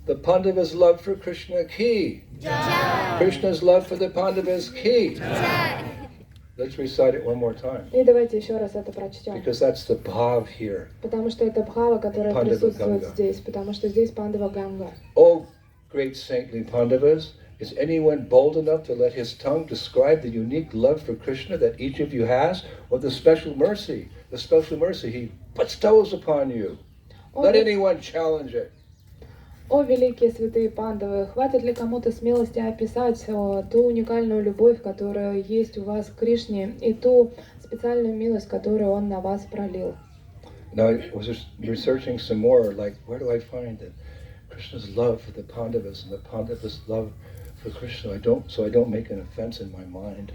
The Pandavas' love for Krishna ki. Krishna's love for the Pandavas ki. Let's recite it one more time, И давайте еще раз это прочтем, because that's the bhav here. потому что это бхава, которая Pandava присутствует Ganga. здесь, потому что здесь Пандава Ганга. O great saintly Pandavas, is anyone bold enough to let his tongue describe the unique love for Krishna that each of you has, or the special mercy he bestows upon you? Let anyone challenge it. О великие святые пандавы, хватит ли кому-то смелости описать ту уникальную любовь, которая есть у вас к Кришне, и ту специальную милость, которую он на вас пролил? Now I was just researching some more, like where do I find that Krishna's love for the Pandavas and the Pandavas' love for Krishna, so I don't make an offense in my mind.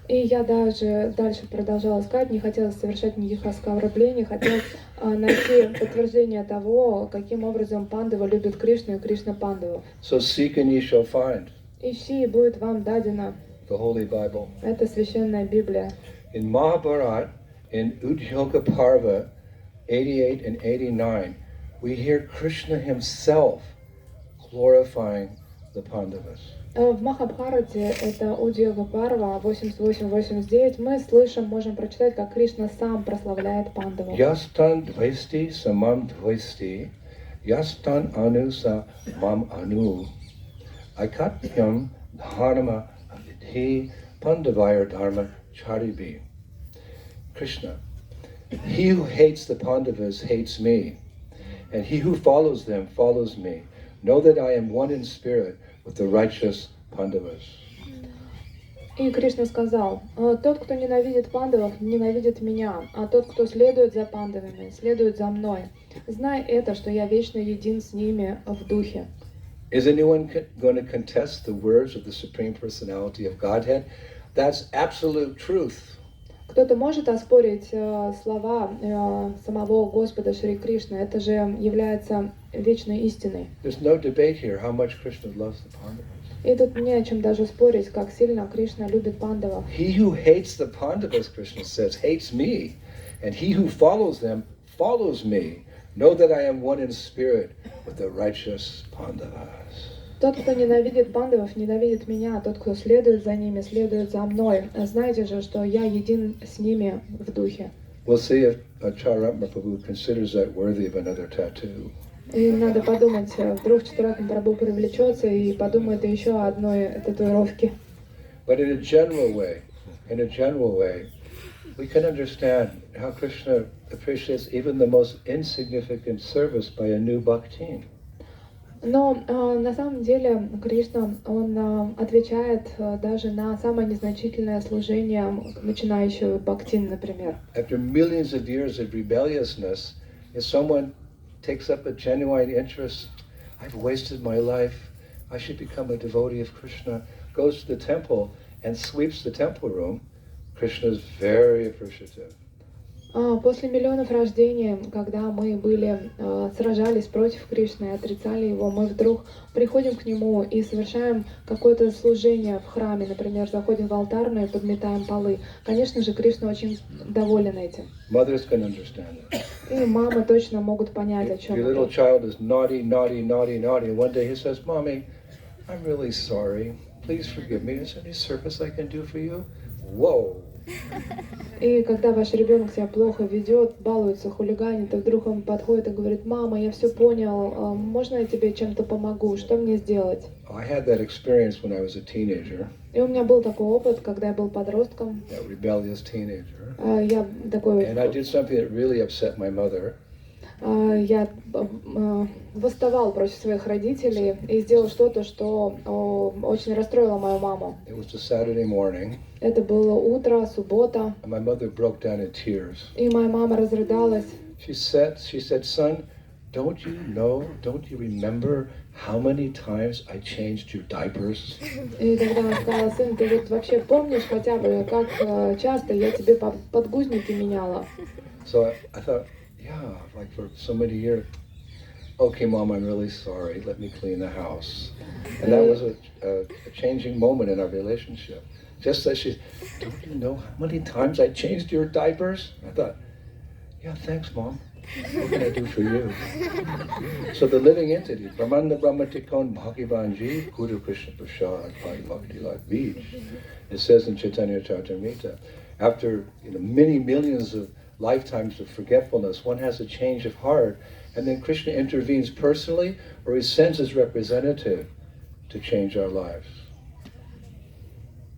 И я даже дальше продолжала искать, не хотела совершать никаких оскорблений, хотела найти подтверждение того, каким образом Пандава любит Кришну и Кришна Пандаву. So seek and ye shall find, Ищи, и будет вам дадено. the Holy Bible. Это священная Библия. In Mahabharat, in Udyoga Parva 88 and 89, we hear Krishna himself glorifying the Pandavas. В Махабхарате, это Удьога Парва 88-89, мы слышим, можем прочитать, как Кришна сам прославляет Пандаву. Yastan dvaesti samam dvaesti, yastan anu sa mam anu, aikatyam dharma he Pandavaya Dharma Charibi. Krishna, he who hates the Pandavas hates me, and he who follows them follows me. Know that I am one in spirit with the righteous Pandavas. И Кришна сказал: тот, кто ненавидит пандавов, ненавидит меня, а тот, кто следует за пандавами, следует за мной. Знай это, что я вечно един с ними в духе. Is anyone going to contest the words of the Supreme Personality of Godhead? That's absolute truth. Кто-то может оспорить слова самого Господа Шри Кришны? Это же является вечной истиной. There's no debate here how much Krishna loves the Pandavas. И тут не о чем даже спорить, как сильно Кришна любит пандавов. He who hates the Pandavas, Krishna says, hates me, and he who follows them follows me. Know that I am one in spirit with the righteous Pandavas. Тот, кто ненавидит пандавов, ненавидит меня, а тот, кто следует за ними, следует за мной. Знаете же, что я един с ними в духе. We'll see if Charatma Prabhu considers that worthy of another tattoo. И надо подумать, вдруг Читаратма Прабху привлечется и подумает о еще одной татуировке. But in a general way, we can understand how Krishna appreciates even the most insignificant service by a new bhaktin. Но на самом деле Кришна, он отвечает даже на самое незначительное служение начинающего бхактин, например. After millions of years of rebelliousness, if someone takes up a genuine interest, I've wasted my life, I should become a devotee of Krishna, goes to the temple and sweeps the temple room, Krishna is very appreciative. После миллионов рождений, когда мы сражались против Кришны и отрицали его, мы вдруг приходим к нему и совершаем какое-то служение в храме, например, заходим в алтарную и подметаем полы. Конечно же, Кришна очень доволен этим. Mothers can understand it. И мамы точно могут понять, о чем Your little это. child is naughty, and one day he says, Mommy, I'm really sorry. Please forgive me. Is there any service I can do for you? Whoa! И когда ваш ребенок себя плохо ведет, балуется, хулиганит, и вдруг он подходит и говорит: мама, я все понял, можно я тебе чем-то помогу, что мне сделать? I had that experience when I was a teenager, И у меня был такой опыт, когда я был подростком. a rebellious teenager, Я такой, and I did something that really upset my mother. я восставал против своих родителей и сделал что-то, что очень расстроило мою маму. It was a Saturday morning, Это было утро, суббота, and my mother broke down in tears. и моя мама разрыдалась. She said, son, don't you remember how many times I changed your diapers? И тогда она сказала: сын, ты вот вообще помнишь хотя бы, как часто я тебе подгузники меняла? So I thought, yeah, like for so many years. Okay, Mom, I'm really sorry. Let me clean the house. And that was a changing moment in our relationship. Just as she, don't you know how many times I changed your diapers? I thought, yeah, thanks, Mom. What can I do for you? So the living entity, Brahmanda Brahmatikon Bhagavanji, Guru Krishna Prasad, Bhakti Lal Beach. It says in Chaitanya Charitamrita, after many millions of lifetimes of forgetfulness, one has a change of heart, and then Krishna intervenes personally, or he sends his representative to change our lives.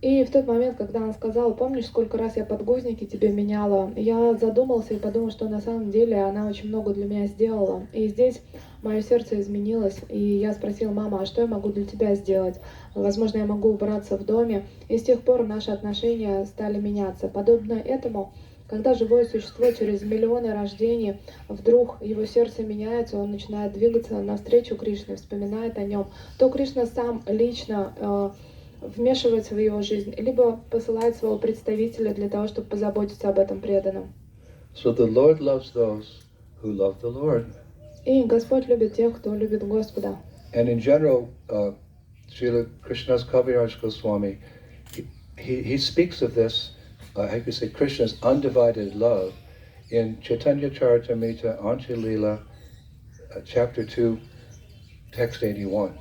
И в тот момент, когда она сказала: помнишь, сколько раз я подгузники тебе меняла, я задумался и подумал, что на самом деле она очень много для меня сделала. И здесь мое сердце изменилось, и я спросила: мама, а что я могу для тебя сделать? Возможно, я могу убраться в доме. И с тех пор наши отношения стали меняться. Подобно этому, когда живое существо через миллионы рождений вдруг его сердце меняется, он начинает двигаться навстречу Кришне, вспоминает о нем, то Кришна сам лично вмешивается в его жизнь, либо посылает своего представителя для того, чтобы позаботиться об этом преданном. So the Lord loves those who love the Lord. И Господь любит тех, кто любит Господа. And in general, Srila Krishna's Kaviraj Goswami, he speaks of this, I could say Krishna's undivided love in Chaitanya Charitamrita, Anjalila, chapter 2, text 81.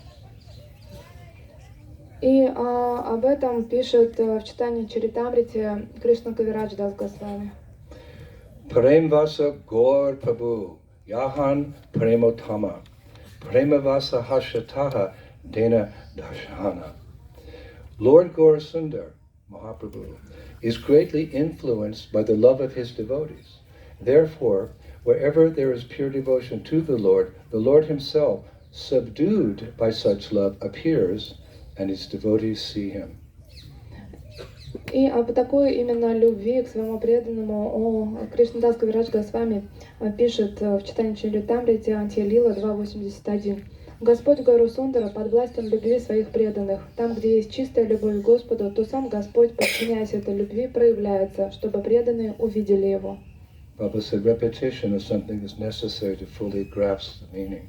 И об этом пишет в читании Чаритамрите Кришна Кавирадж Дас Госвами. Premvasa Gaur Prabhu, Yahan Premotama, Premavasa Hashataha Dena Dashana. Lord Gaurasundar, Mahaprabhu, is greatly influenced by the love of his devotees. Therefore, wherever there is pure devotion to the Lord himself, subdued by such love, appears, and his devotees see him. И по такой именно любви к своему преданному Кришнадас Кавирадж Госвами пишет в читании Чаритамрити Антия-лила 2.81. Господь Гауру Сундара под властью любви своих преданных. Там, где есть чистая любовь к Господу, то сам Господь, подчиняясь этой любви, проявляется, чтобы преданные увидели его. Prabhupada said repetition of something is necessary to fully grasp the meaning.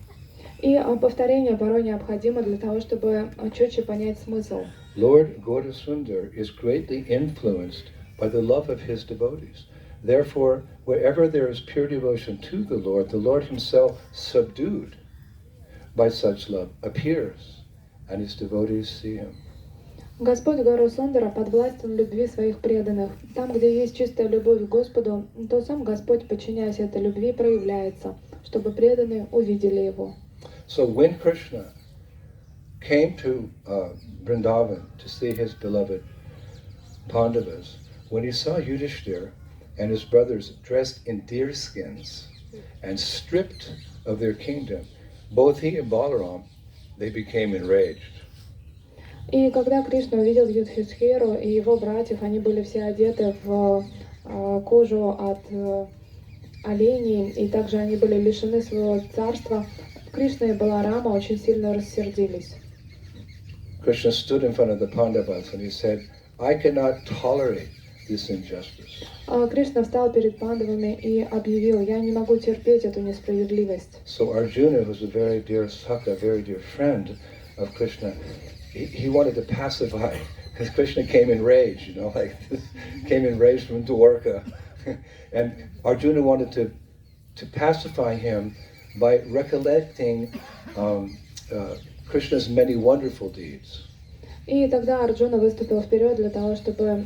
И повторение порой необходимо для того, чтобы четче понять смысл. Lord Gaurasundar is greatly influenced by the love of his devotees. Therefore, wherever there is pure devotion to the Lord himself, subdued by such love, appears, and his devotees see him. Господь Гауру Сундара под властью любви своих преданных. Там, где есть чистая любовь к Господу, то сам Господь, подчиняясь этой любви, проявляется, чтобы преданные увидели его. So when Krishna came to Vrindavan to see his beloved Pandavas, when he saw Yudhishthira and his brothers dressed in deer skins and stripped of their kingdom, both he and Balaram, they became enraged. И когда Кришна увидел Юдхистхиру и его братьев, они были все одеты в кожу от оленей, и также они были лишены своего царства, Кришна и Баларама очень сильно рассердились. Krishna stood in front of the Pandavas and he said, I cannot tolerate this injustice. Кришна встал перед пандавами и объявил: я не могу терпеть эту несправедливость. So Arjuna, who's a very dear Sakha, very dear friend of Krishna, he wanted to pacify, because Krishna came in rage, like came in rage from Dwarka. And Arjuna wanted to pacify him by recollecting Krishna's many wonderful deeds. И тогда Арджуна выступил вперед для того, чтобы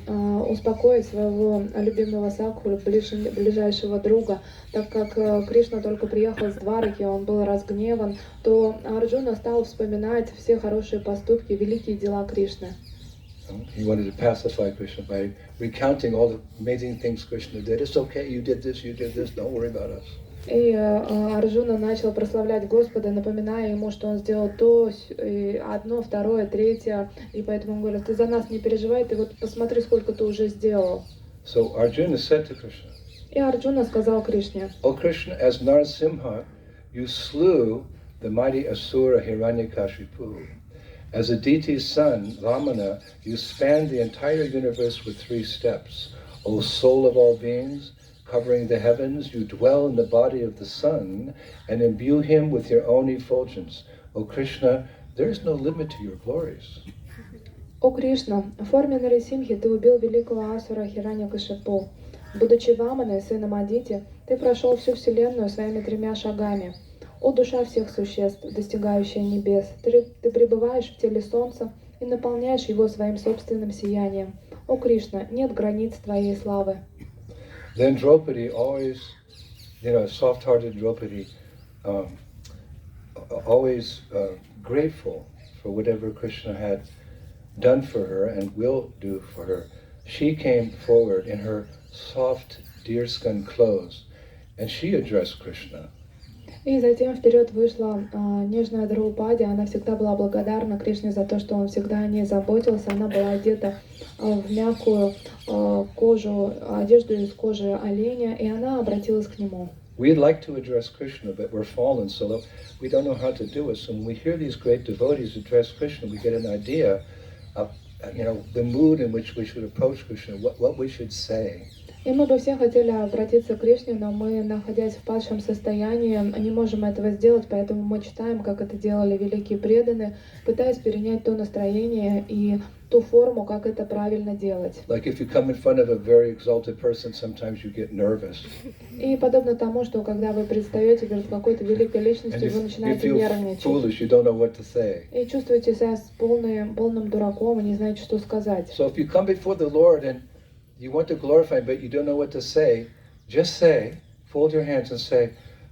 успокоить своего любимого Сакху, ближайшего друга. Так как Кришна только приехал с Двараки, он был разгневан, то Арджуна стал вспоминать все хорошие поступки, великие дела Кришны. He wanted to pacify Krishna by recounting all the amazing things Krishna did. It's okay, you did this, don't worry about us. И Арджуна начал прославлять Господа, напоминая ему, что он сделал то, одно, второе, третье. И поэтому он говорит: ты за нас не переживай, ты вот посмотри, сколько ты уже сделал. So Arjuna said to Krishna, И Арджуна сказал Кришне: O Krishna, as Narasimha, you slew the mighty Asura Hiranyakashipu. As Aditi's son, Vamana, you spanned the entire universe with 3 steps. O soul of all beings, covering the heavens, you dwell in the body of the sun and imbue him with your own effulgence. O Krishna, there is no limit to your glories. О Кришна, в форме Нарисимхи ты убил великого Асура Хираньякашипу. Будучи Ваманой, сыном Адити, ты прошел всю вселенную своими 3 шагами. О душа всех существ, достигающая небес, ты пребываешь в теле солнца и наполняешь его своим собственным сиянием. О Кришна, нет границ твоей славы. Then Draupadi always, soft-hearted Draupadi, always grateful for whatever Krishna had done for her and will do for her. She came forward in her soft deerskin clothes, and she addressed Krishna. И затем вперед вышла нежная Драупади. Она всегда была благодарна Кришне за то, что он всегда о ней заботился. Она была одета в мягкую кожу, одежду из кожи оленя, и она обратилась к нему. We'd like to address Krishna, but we're fallen, so we don't know how to do it. So when we hear these great devotees address Krishna, we get an idea of, the mood in which we should approach Krishna, what we should say. И мы бы все хотели обратиться к Кришне, но мы, находясь в падшем состоянии, не можем этого сделать, поэтому мы читаем, как это делали великие преданные, пытаясь перенять то настроение и ту форму, как это правильно делать. Like if you come in front of a very exalted person, sometimes you get nervous. И подобно тому, что когда вы предстаете перед какой-то великой личностью, вы начинаете нервничать. Foolish, you don't know what to say. И чувствуете себя полным дураком и не знаете, что сказать. So if you come before the Lord and you want to glorify him, but you don't know what to say, just say, fold your hands and say,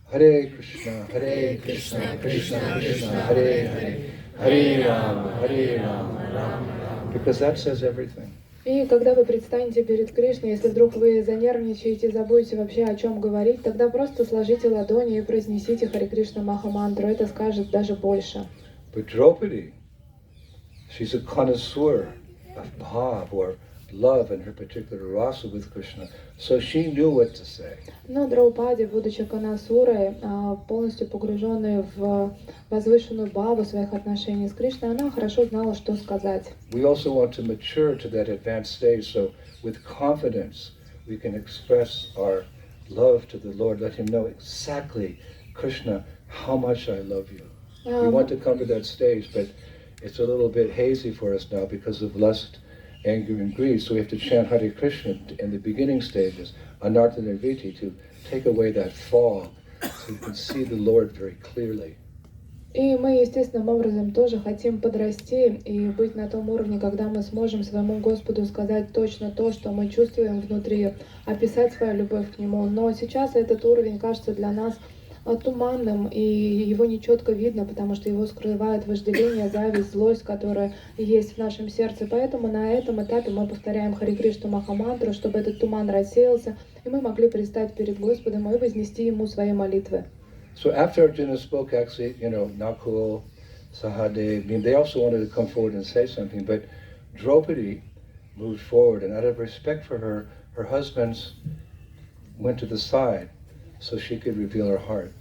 Hare Krishna, Krishna Krishna, Hare Hare, Hare Rama, Rama Rama. Because that says everything. И когда вы предстанете перед Кришной, если вдруг вы занервничаете, забудете вообще о чем говорить, тогда просто сложите ладони и произнесите Харе Кришна Маха мантру. Это скажет даже больше. But Draupadi, she's a connoisseur of bhav or love and her particular rasa with Krishna, so she knew what to say. Но Драупади, будучи канасурой, полностью погруженной в возвышенную бхаву своих отношений с Кришной, она хорошо знала, что сказать. We also want to mature to that advanced stage, so with confidence we can express our love to the Lord, let Him know exactly, Krishna, how much I love you. We want to come to that stage, but it's a little bit hazy for us now because of lust, anger, and greed. So we have to chant Hare Krishna in the beginning stages, Anartha Nirviti, to take away that fog so you can see the Lord very clearly. И мы естественным образом тоже хотим подрасти и быть на том уровне, когда мы сможем своему Господу сказать точно то, что мы чувствуем внутри, описать свою любовь к Нему. Но сейчас этот уровень кажется для нас туманным, и его нечетко видно, потому что его скрывает вожделение, зависть, злость, которая есть в нашем сердце. Поэтому на этом этапе мы повторяем Харе Кришна Маха мантру, чтобы этот туман рассеялся, и мы могли предстать перед Господом и вознести Ему свои молитвы. So after Arjuna spoke, actually, Nakul, Sahadev, they also wanted to come forward and say something, but Draupadi moved forward, and out of respect for her, her husbands went to the side so she could reveal her heart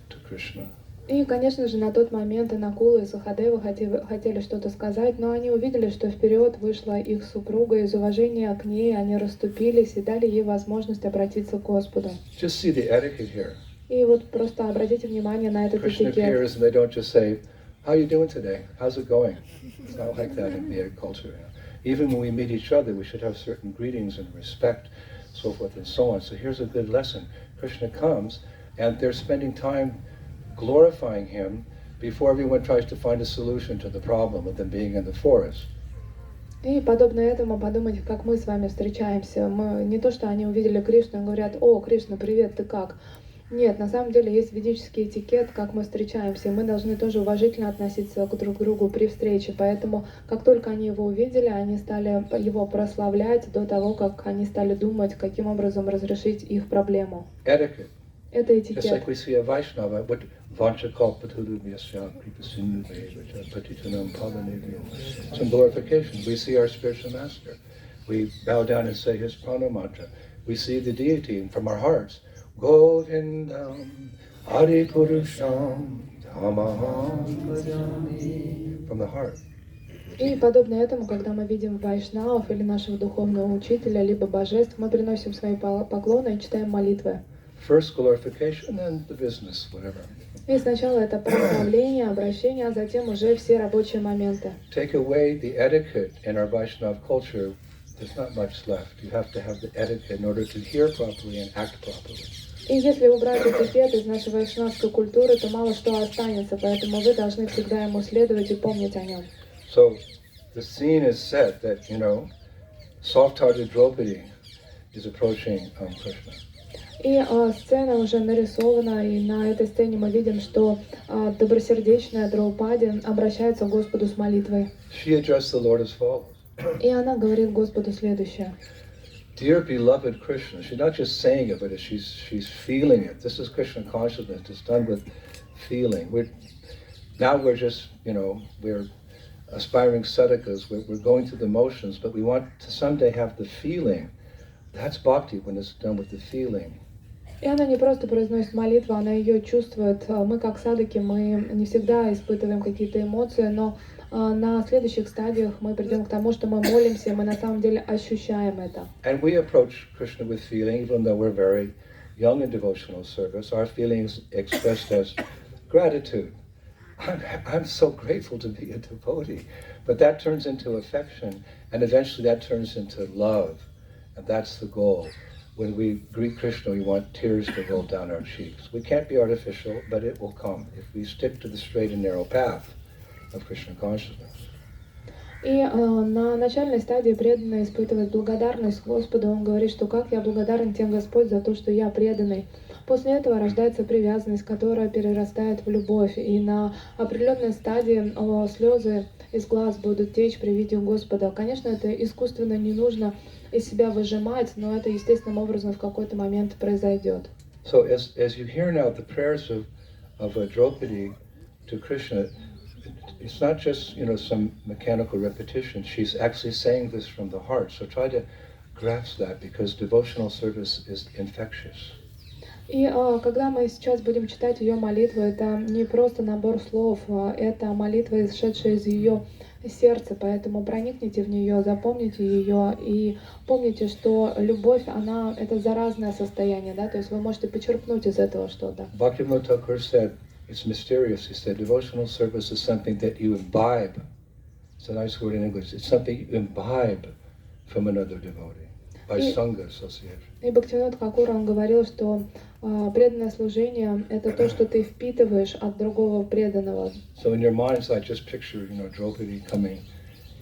to Krishna. И, конечно же, на тот момент и Накула, и Сахадева хотели что-то сказать, но они увидели, что вперед вышла их супруга, из уважения к ней они расступились и дали ей возможность обратиться к Господу. Just see the etiquette here. И вот просто обратите внимание на этот Krishna этикет. appears and they don't just say, "How are you doing today? How's it going?" It's not like that in Vedic culture. Even when we meet each other, we should have certain greetings and respect, so forth and so on. So here's a good lesson. Krishna comes and they're spending time glorifying Him before everyone tries to find a solution to the problem of them being in the forest. И подобно этому подумать, как мы с вами встречаемся. Мы не то, что они увидели Кришну и говорят: «О, Кришна, привет, ты как?» Нет, на самом деле есть ведический этикет, как мы встречаемся, и мы должны тоже уважительно относиться друг к другу при встрече. Поэтому, как только они его увидели, они стали его прославлять до того, как они стали думать, каким образом разрешить их проблему. Etiquette. Это Just like этикет. we see a Vaishnava, what Vanchakalpatudubhyasya Kripasindhuveva Patitanam Pavanevyo. Some glorification. We see our spiritual master. We bow down and say his prana mantra. We see the deity from our hearts. Govindam Adi Purusham Tamaham Bhajami. From the heart. И подобно этому, когда мы видим вайшнавов или нашего духовного учителя, либо божеств, мы приносим свои поклоны и читаем молитвы. First glorification, then the business, whatever. И сначала это прославление, обращение, а затем уже все рабочие моменты. Take away the etiquette in our Vaishnava culture, there's not much left. You have to have the etiquette in order to hear properly and act properly. И если убрать этикет из нашей вайшнавской культуры, то мало что останется, поэтому вы должны всегда ему следовать и помнить о нем. So the scene is set that, soft-hearted Draupadi is approaching Krishna. И сцена уже нарисована, и на этой сцене мы видим, что добросердечная Драупади обращается к Господу с молитвой. She addressed the Lord as follows. И она говорит Господу следующее. Dear beloved Krishna, she's not just saying it, but she's feeling it. This is Krishna consciousness. It's done with feeling. We're just, we're aspiring sadhakas. We're going through the motions, but we want to someday have the feeling. That's bhakti when it's done with the feeling. И она не просто произносит молитву, она ее чувствует. Мы как садаки, мы не всегда испытываем какие-то эмоции, но на следующих стадиях мы придем к тому, что мы молимся, и мы на самом деле ощущаем это. And we approach Krishna with feeling, even though we're very young in devotional service. Our feelings expressed as gratitude. I'm so grateful to be a devotee. But that turns into affection, and eventually that turns into love. And that's the goal. When we greet Krishna, we want tears to roll down our cheeks. We can't be artificial, but it will come if we stick to the straight and narrow path of Krishna consciousness. И на начальной стадии преданный испытывает благодарность Господу. Он говорит, что как я благодарен тебе, Господь, за то, что я преданный. После этого рождается привязанность, которая перерастает в любовь, и на определенной стадии слезы из глаз будут течь при виде Господа. Конечно, это искусственно не нужно из себя выжимать, но это естественным образом в какой-то момент произойдет. So as you hear now the prayers of Draupadi to Krishna, it's not just, some mechanical repetition. She's actually saying this from the heart. So try to grasp that, because devotional service is infectious. И когда мы сейчас будем читать ее молитву, это не просто набор слов, это молитва, исшедшая из ее сердца, поэтому проникните в нее, запомните ее и помните, что любовь, она это заразное состояние, да, то есть вы можете почерпнуть из этого что-то. Bhaktivinoda Thakur said, it's mysterious. He said, devotional service is something that you imbibe. It's a nice word in English. It's something you imbibe from another devotee by Sangha association. И Бхактивинода Тхакур, он говорил, что преданное служение — это то, что ты впитываешь от другого преданного. So in your mind's eye, just picture, Draupadi coming,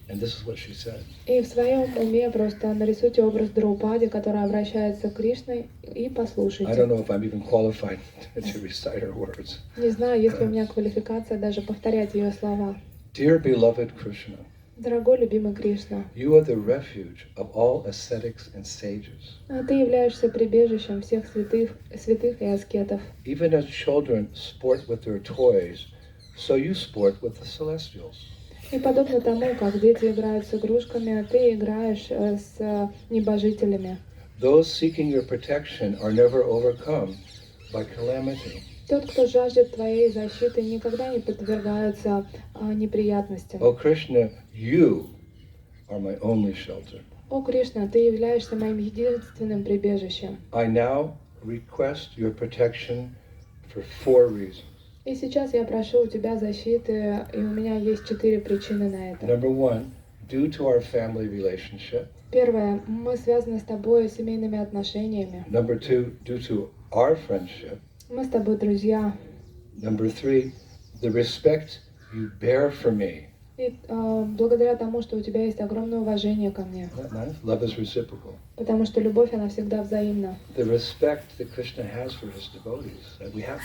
and this is what she said. И в своем уме просто нарисуйте образ Драупади, которая обращается к Кришне, и послушайте. I don't know if I'm even qualified to recite her words. Не знаю, есть ли у меня квалификация даже повторять ее слова. Dear beloved Krishna, Дорогой любимый Кришна, you are the refuge of all ascetics and sages. ты являешься прибежищем всех святых и аскетов. Even as children sport with their toys, so you sport with the celestials. И подобно тому, как дети играют с игрушками, ты играешь с небожителями. Those seeking your protection are never overcome by calamity. Тот, кто жаждет твоей защиты, никогда не подвергается неприятностям. O Krishna, you are my only shelter. О Кришна, ты являешься моим единственным прибежищем. I now request your protection for 4 reasons. И сейчас я прошу у тебя защиты, и у меня есть 4 причины на это. Number 1, due to our family relationship. Первое, мы связаны с тобой семейными отношениями. Number 2, due to our friendship. Мы с тобой друзья. Number 3, the respect you bear for me. И благодаря тому, что у тебя есть огромное уважение ко мне. Isn't that nice? Love is reciprocal. Потому что любовь, она всегда взаимна. The respect that Krishna has for his devotees,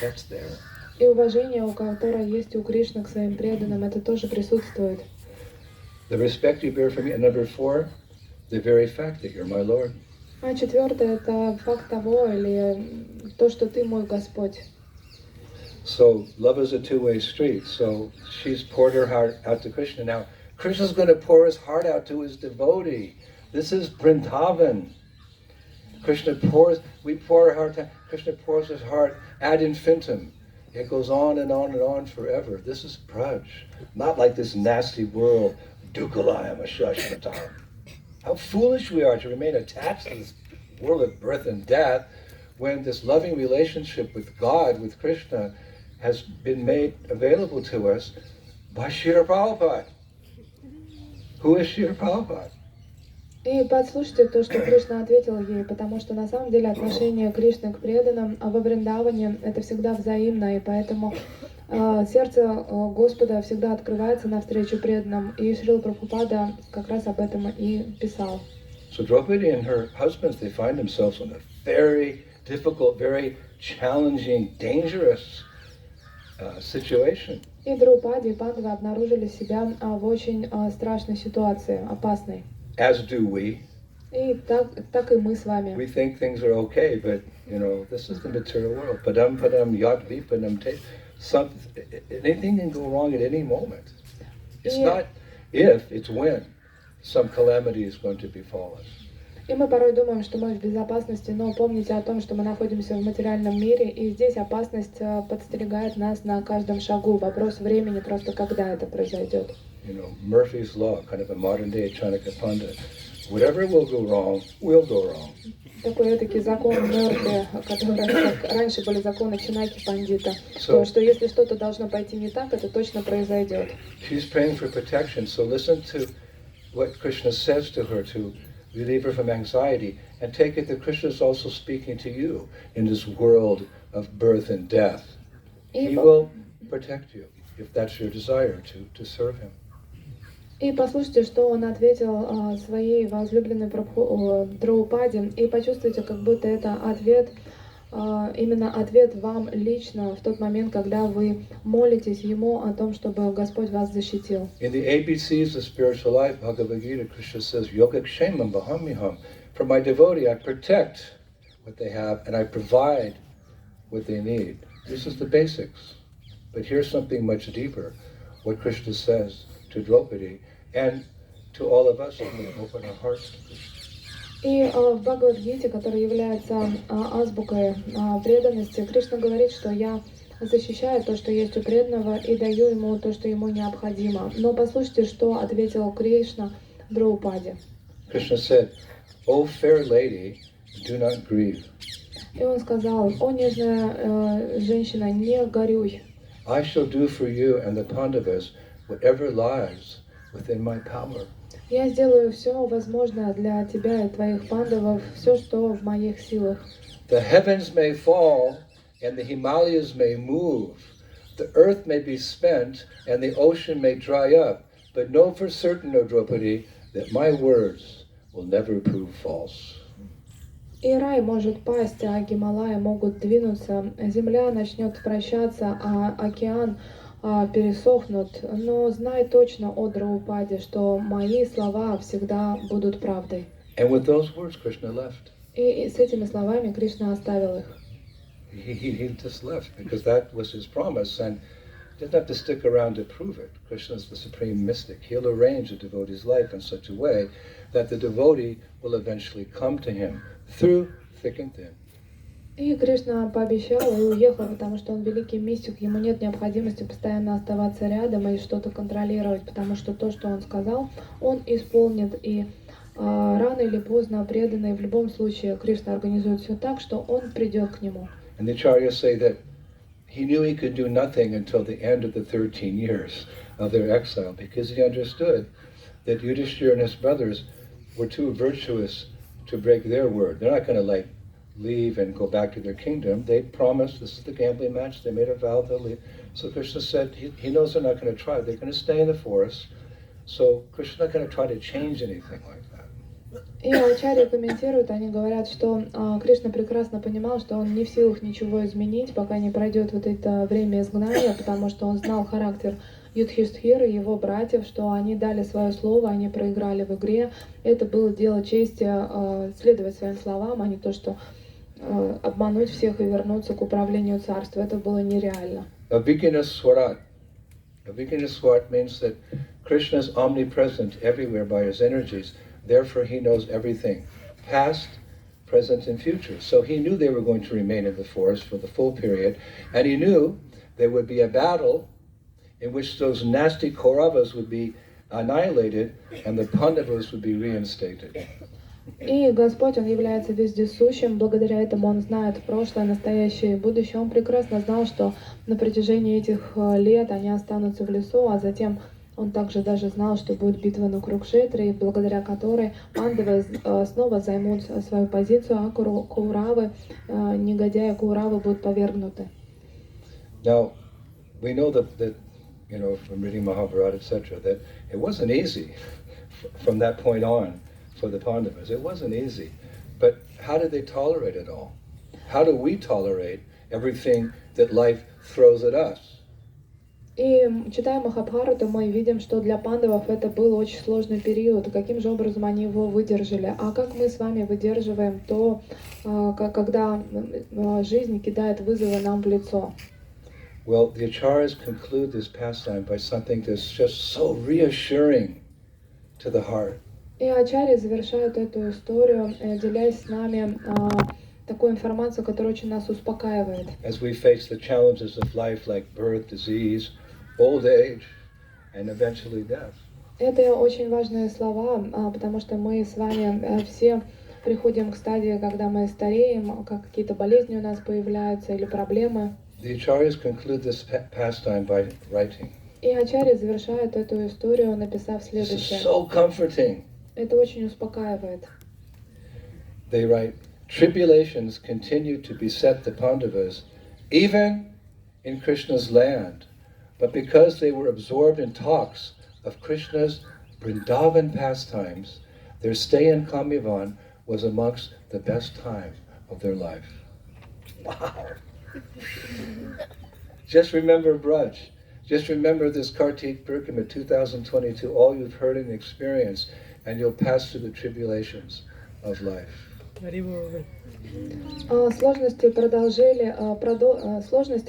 that's there. И уважение, у которого есть у Кришны к своим преданным, это тоже присутствует. The respect you bear for me. And number 4, the very fact that you're my Lord. А четвертое, это факт того, или то, что ты мой Господь. So love is a two-way street. So she's poured her heart out to Krishna. Now Krishna's going to pour his heart out to his devotee. This is Vrindavan. We pour our heart out. Krishna pours his heart ad infinitum. It goes on and on and on forever. This is Braj. Not like this nasty world, Dukalayam Ashashmatam. How foolish we are to remain attached to this world of birth and death when this loving relationship with God, with Krishna, has been made available to us by Srila Prabhupada. Who is Srila Prabhupada? И послушайте то, что Кришна ответил ей, потому что на самом деле отношение Кришны к преданным во Вриндаване это всегда взаимно, и поэтому сердце Господа всегда открывается навстречу преданным, и Шрила Прабхупада как раз об этом и писал. So Draupadi and her husbands, they find themselves in a very difficult, very challenging, dangerous situation. И Драупади и Пандавы обнаружили себя в очень страшной ситуации, опасной. As do we. И так и мы с вами. We think things are okay, but this is the material world. Padam padam yat vipanam te. Anything can go wrong at any moment. It's not if, it's when some calamity is going to befall us. И мы порой думаем, что мы в безопасности, но помните о том, что мы находимся в материальном мире, и здесь опасность подстерегает нас на каждом шагу. Вопрос времени, просто когда это произойдет. Murphy's Law, kind of a modern-day Chanakya Pandit. Whatever will go wrong, will go wrong. Такой этакий закон Мёрфи, который, как раньше были законы Чанаки Пандита, что если что-то должно пойти не так, это точно произойдет. She's praying for protection, so listen to what Krishna says to her to relieve her from anxiety, and take it that Krishna is also speaking to you in this world of birth and death. He will protect you if that's your desire to serve him. И послушайте, что он ответил своей возлюбленной Драупаде, и почувствуйте, как будто это ответ именно ответ вам лично в тот момент, когда вы молитесь Ему о том, чтобы Господь вас защитил. In the ABCs of spiritual life, Bhagavad Gita, Krishna says, Yogakshemam Bahamiham. For my devotee, I protect what they have and I provide what they need. This is the basics. But here's something much deeper. What Krishna says to Draupadi and to all of us, if we open our hearts to Krishna. И в Бхагавад-гите, который является азбукой преданности, Кришна говорит, что я защищаю то, что есть у преданного, и даю ему то, что ему необходимо. Но послушайте, что ответил Кришна Драупаде. Krishna said, "O fair lady, do not grieve. И он сказал: «О, нежная женщина, не горюй. I shall do for you and the Pandavas whatever lies within my power." Я сделаю все возможное для тебя и твоих пандавов, все, что в моих силах. The heavens may fall and the Himalayas may move. The earth may be spent and the ocean may dry up. But know for certain, O Draupadi, that my words will never prove false. И рай может пасть, а Гималаи могут двинуться, земля начнет вращаться, а океан пересохнут. Но знай точно, о Драупаде, что мои слова всегда будут правдой. And with those words, Krishna left. И с этими словами Кришна оставил их. He just left because that was his promise, and he doesn't have to stick around to prove it. Krishna is the supreme mystic. He'll arrange a devotee's life in such a way that the devotee will eventually come to him through thick and thin. И Кришна пообещал и уехал, потому что он великий мистик, ему нет необходимости постоянно оставаться рядом и что-то контролировать, потому что то, что он сказал, он исполнит, и рано или поздно преданный в любом случае Кришна организует все так, что он придет к нему. And the acharyas say that he knew he could do nothing until the end of the 13 years of their exile because he understood that Yudhishthira and his brothers were too virtuous to break their word. They're not going to leave and go back to their kingdom. They promised, this is the gambling match, they made a vow they'll leave. So Krishna said he knows they're not going to try. They're going to stay in the forest. So Krishna's not going to try to change anything like that. И ачарьи комментируют, они говорят, что Кришна прекрасно понимал, что он не в силах ничего изменить, пока не пройдет вот это время изгнания, потому что он знал характер Юдхистхиры и его братьев, что они дали свое слово, они проиграли в игре. Это было дело чести, следовать своим словам, а не то, что обмануть всех и вернуться к управлению царства. Это было нереально. Avikina Swarat. Avikina Swarat means that Krishna is omnipresent everywhere by his energies. Therefore, he knows everything, past, present, and future. So he knew they were going to remain in the forest for the full period, and he knew there would be a battle in which those nasty Kauravas would be annihilated and the Pandavas would be reinstated. И Господь, Он является вездесущим, благодаря этому Он знает прошлое, настоящее и будущее. Он прекрасно знал, что на протяжении этих лет они останутся в лесу, а затем Он также даже знал, что будет битва на Курукшетре, благодаря которой пандавы снова займут свою позицию, а Кауравы, негодяи Кауравы, будут повергнуты. Now, we know that from reading Mahabharata, etc., that it wasn't easy from that point on for the Pandavas. It wasn't easy. But how did they tolerate it all? How do we tolerate everything that life throws at us? И читая Махабхарату, мы видим, что для пандавов это был очень сложный период. Каким же образом они его выдержали? А как мы с вами выдерживаем то, когда жизнь кидает вызовы нам в лицо? Well, the acharyas conclude this pastime by something that's just so reassuring to the heart. И ачарьи завершают эту историю, делясь с нами такой информацией, которая очень нас успокаивает. As we face the challenges of life like birth, disease, old age, and eventually death. Это очень важные слова, потому что мы с вами все приходим к стадии, когда мы стареем, как какие-то болезни у нас появляются или проблемы. The acharyas conclude this pastime by writing. И ачарьи завершают эту историю, написав This is следующее. so comforting. Это очень успокаивает. They write, tribulations continue to beset the Pandavas, even in Krishna's land. But because they were absorbed in talks of Krishna's Vrindavan pastimes, their stay in Kamivan was amongst the best time of their life. Wow. Just remember Braj. Just remember this Kartik Purnima 2022, all you've heard and experienced, and you'll pass through the tribulations of life. Сложности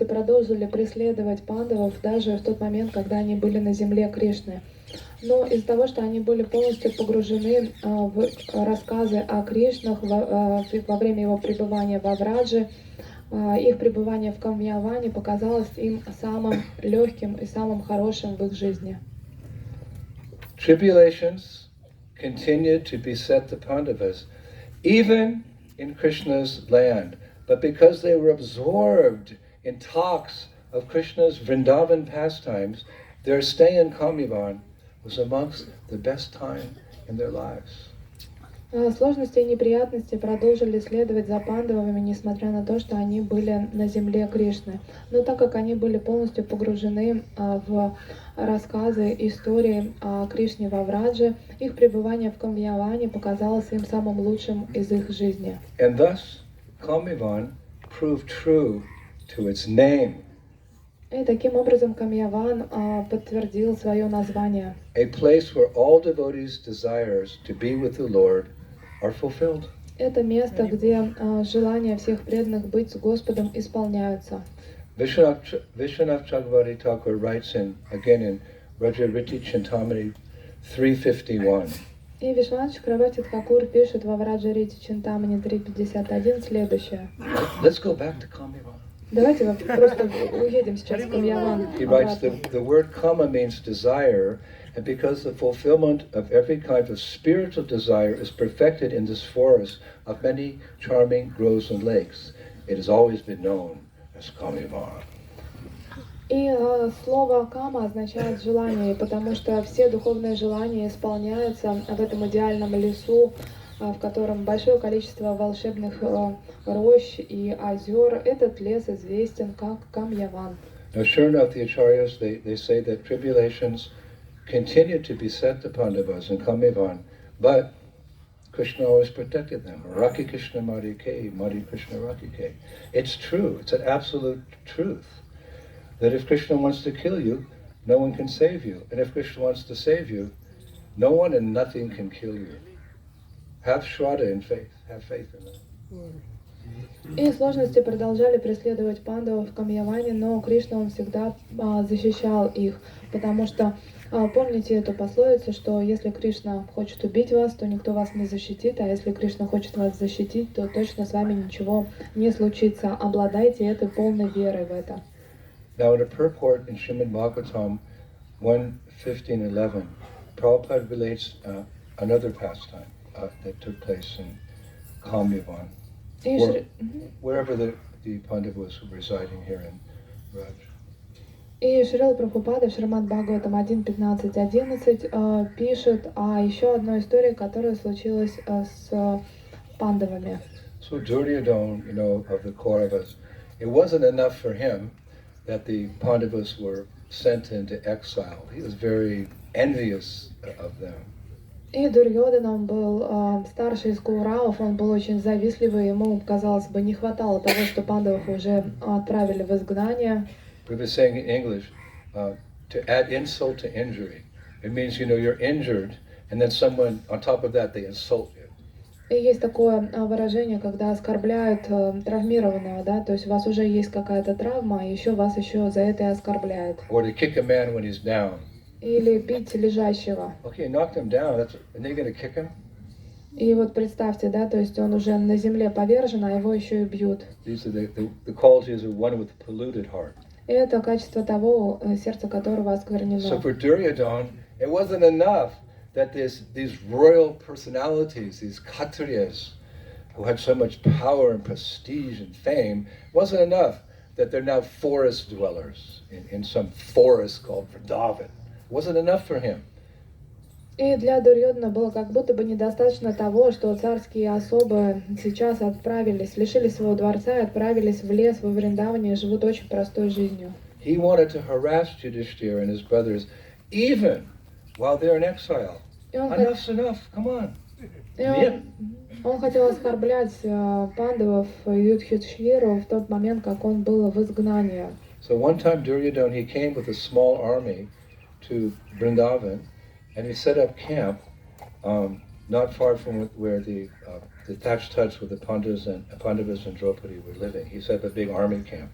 продолжили преследовать пандавов даже в тот момент, когда они были на земле Кришны. Но из-за того, что они были полностью погружены в рассказы о Кришнах во время его пребывания во Врадже, их пребывание в Камьяване показалось им самым легким и самым хорошим в их жизни. Tribulations continued to beset the Pandavas, even in Krishna's land. But because they were absorbed in talks of Krishna's Vrindavan pastimes, their stay in Kamyavan was amongst the best time in their lives. Сложности и неприятности продолжили следовать за пандавами, несмотря на то, что они были на земле Кришны. Но так как они были полностью погружены в рассказы, истории о Кришне во Врадже, их пребывание в Камьяване показалось им самым лучшим из их жизни. And thus, Kamyavan proved true to its name. И таким образом Камьяван подтвердил свое название. A place where all devotees' desires to be with the Lord are fulfilled. Это место, где желания всех преданных быть с Господом исполняются. Vishwanath Chakravarti Thakur writes again in Vrajariti Chintamani 351. И Вишванат Чакраварти Тхакур пишет во Враджарити Чинтамани 3.51 следующее. Let's go back to Kamyavan. Давайте просто уедем сейчас в Камьяван. He writes the word kama means desire, and because the fulfillment of every kind of spiritual desire is perfected in this forest of many charming groves and lakes, it has always been known as Kamyavan. И слово «кама» означает «желание», потому что все духовные желания исполняются в этом идеальном лесу, в котором большое количество волшебных рощ и озер. Этот лес известен как Камьяван. Now, sure enough, the acharyas, they say that tribulations continue to beset the Pandavas in Kamyavan, but Krishna always protected them. Raki Krishna Mari Ke, Mari Krishna Raki Ke. It's true. It's an absolute truth that if Krishna wants to kill you, no one can save you. And if Krishna wants to save you, no one and nothing can kill you. Have shraddha in faith. Have faith in that. И сложности продолжали преследовать пандавов в Камьяване, но Кришна, он всегда защищал их, потому что помните эту пословицу, что если Кришна хочет убить вас, то никто вас не защитит, а если Кришна хочет вас защитить, то точно с вами ничего не случится. Обладайте этой полной верой в это. Now, in a purport in Srimad Bhagavatam 1.15.11, Prabhupada relates another pastime that took place in Kamyavan, wherever the Pandavas were residing here in Raj. И Шрила Прабхупада в Шримад Бхагаватам 1.15.11 пишет о еще одной истории, которая случилась с пандавами. So Duryodhana, of the Kauravas, it wasn't enough for him that the Pandavas were sent into exile. He was very envious of them. И Дурьодана, он был старший из Кауравов, он был очень завистливый, ему, казалось бы, не хватало того, что пандавов уже отправили в изгнание. We were saying in English, to add insult to injury. It means, you're injured, and then someone, on top of that, they insult you. И есть такое выражение, когда оскорбляют травмированного, да, то есть у вас уже есть какая-то травма, и вас еще за это и оскорбляют. Or to kick a man when he's down. Или бить лежащего. Okay, knocked him down, and they're going to kick him? И вот представьте, да, то есть он уже на земле повержен, а его еще и бьют. These are the qualities of one with a polluted heart. И это качество того, сердца которого осквернено. So for Duryodhana, it wasn't enough that these royal personalities, these Kshatriyas, who had so much power and prestige and fame, wasn't enough that they're now forest dwellers in some forest called Vrindavan. It wasn't enough for him. И для Дурьодана было как будто бы недостаточно того, что царские особы сейчас лишились своего дворца и отправились в лес во Вриндаване и живут очень простой жизнью. He wanted to harass Yudhishthira and his brothers even while they're in exile. Enough's enough, come on. Он хотел оскорблять пандавов и Юдхиштхиру в тот момент, как он был в изгнании. So one time Duryodhana, he came with a small army to Vrindavan, and he set up camp not far from where the thatched huts where the Pandavas and Draupadi were living. He set up a big army camp.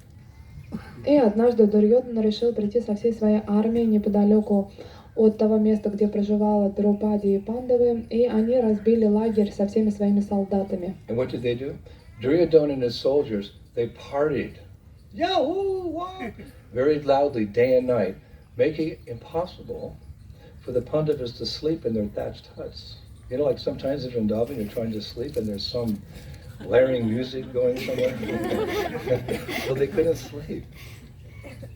И однажды Дурьодана решил прийти со всей своей армией неподалеку от того места, где проживала Драупади и Пандавы, и они разбили лагерь со всеми своими солдатами. And what did they do? Duryodhana and his soldiers, they partied, yahoo, wow, very loudly day and night, making it impossible for the Pandavas to sleep in their thatched huts. You know, like sometimes in Vrindavan you're trying to sleep and there's some blaring music going somewhere. So they couldn't sleep.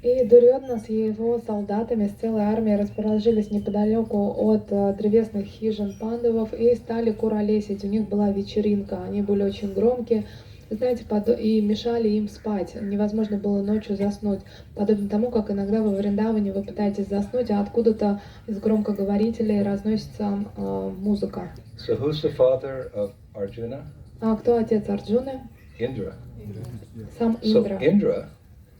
И Дурьодана с его солдатами, с целой армией расположились неподалеку от древесных хижин пандавов и стали куролесить. У них была вечеринка, они были очень громкие, знаете, и мешали им спать. Невозможно было ночью заснуть. Подобно тому, как иногда во Вриндаване вы пытаетесь заснуть, а откуда-то из громкоговорителей разносится музыка. So who's the father of Arjuna? А кто отец Арджуны? Indra. Сам So Индра. Indra,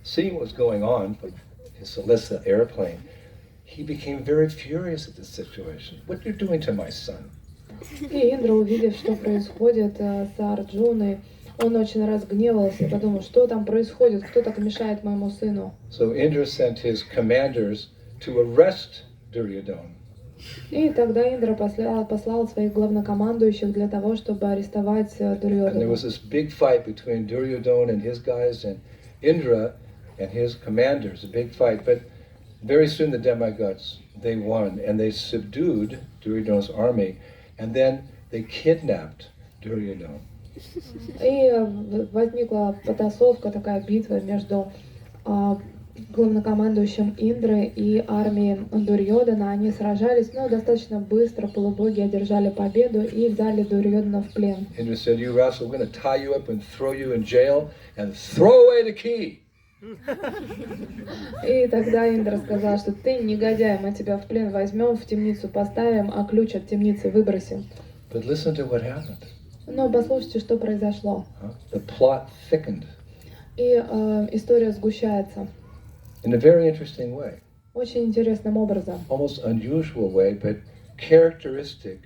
seeing what's going on with his celestial airplane, he became very furious at this situation. What you're doing to my son? И Индра, увидев, что происходит с Арджуной, он очень разгневался и подумал, что там происходит, кто так мешает моему сыну. So Indra sent his commanders to arrest Duryodhana. И тогда Индра послал своих главнокомандующих для того, чтобы арестовать And there Дурьодана. was this big fight between Duryodhana and his guys and Indra and his commanders, a big fight. But very soon the demigods, they won and they subdued Duryodhana's army and then they kidnapped Duryodhana. И возникла потасовка, такая битва между главнокомандующим Индры и армией Дурьодана. Они сражались, но достаточно быстро полубоги одержали победу и взяли Дурьодана в плен. Indra said, "You rascal, we're going to tie you up and throw you in jail and throw away the key." И тогда Индра сказал, что ты негодяй, мы тебя в плен возьмем, в темницу поставим, а ключ от темницы выбросим. But listen to what happened. Но послушайте, что произошло. The plot thickened И история сгущается in a very interesting way, очень интересным образом. almost unusual way, but characteristic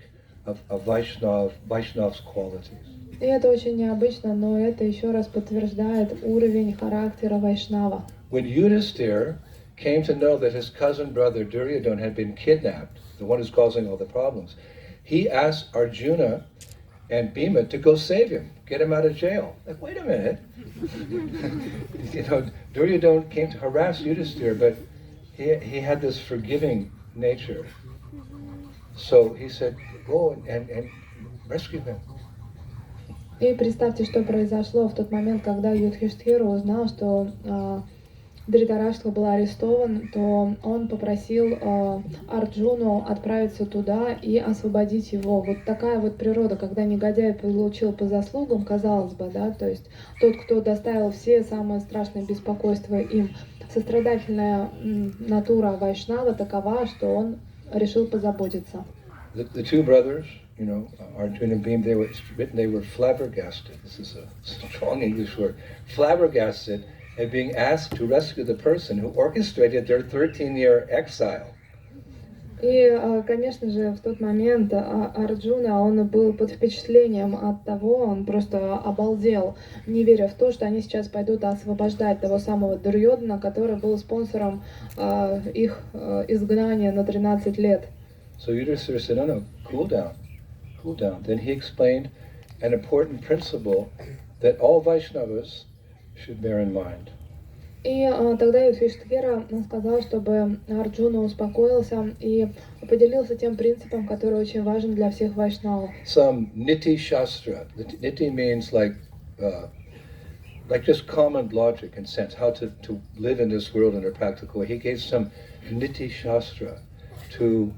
of Vaishnav's qualities. И это очень необычно, но это еще раз подтверждает уровень характера Вайшнава. When Yudhisthira came to know that his cousin brother Duryodhana had been kidnapped, the one who's causing all the problems, he asked Arjuna and Bhima to go save him, get him out of jail. Like, wait a minute. You know, Duryodhana came to harass Yudhisthira, but he had this forgiving nature. So he said, go and rescue him. И представьте, что произошло в тот момент, когда Юдхиштхира узнал, что Дритараштха был арестован, то он попросил Арджуну отправиться туда и освободить его. Вот такая вот природа, когда негодяй получил по заслугам, казалось бы, да, то есть тот, кто доставил все самые страшные беспокойства им. Сострадательная натура Вайшнава такова, что он решил позаботиться. The two brothers, you know, Arjuna and Bhima, they were flabbergasted. This is a strong English word. Flabbergasted at being asked to rescue the person who orchestrated their 13-year exile. И, конечно же, в тот момент Арджуна, он был под впечатлением от того, он просто обалдел, не веря в то, что они сейчас пойдут освобождать того самого Дурьодана, который был спонсором их изгнания на 13 лет. So Yudhisthira said, no, cool down. Then he explained an important principle that all Vaishnavas should bear in mind. И тогда Юдхиштхира сказал, чтобы Арджуна успокоился и поделился тем принципом, который очень важен для всех вайшнавов. Some niti shastra. Niti means like just common logic and sense, how to live in this world in a practical way. He gave some niti shastra to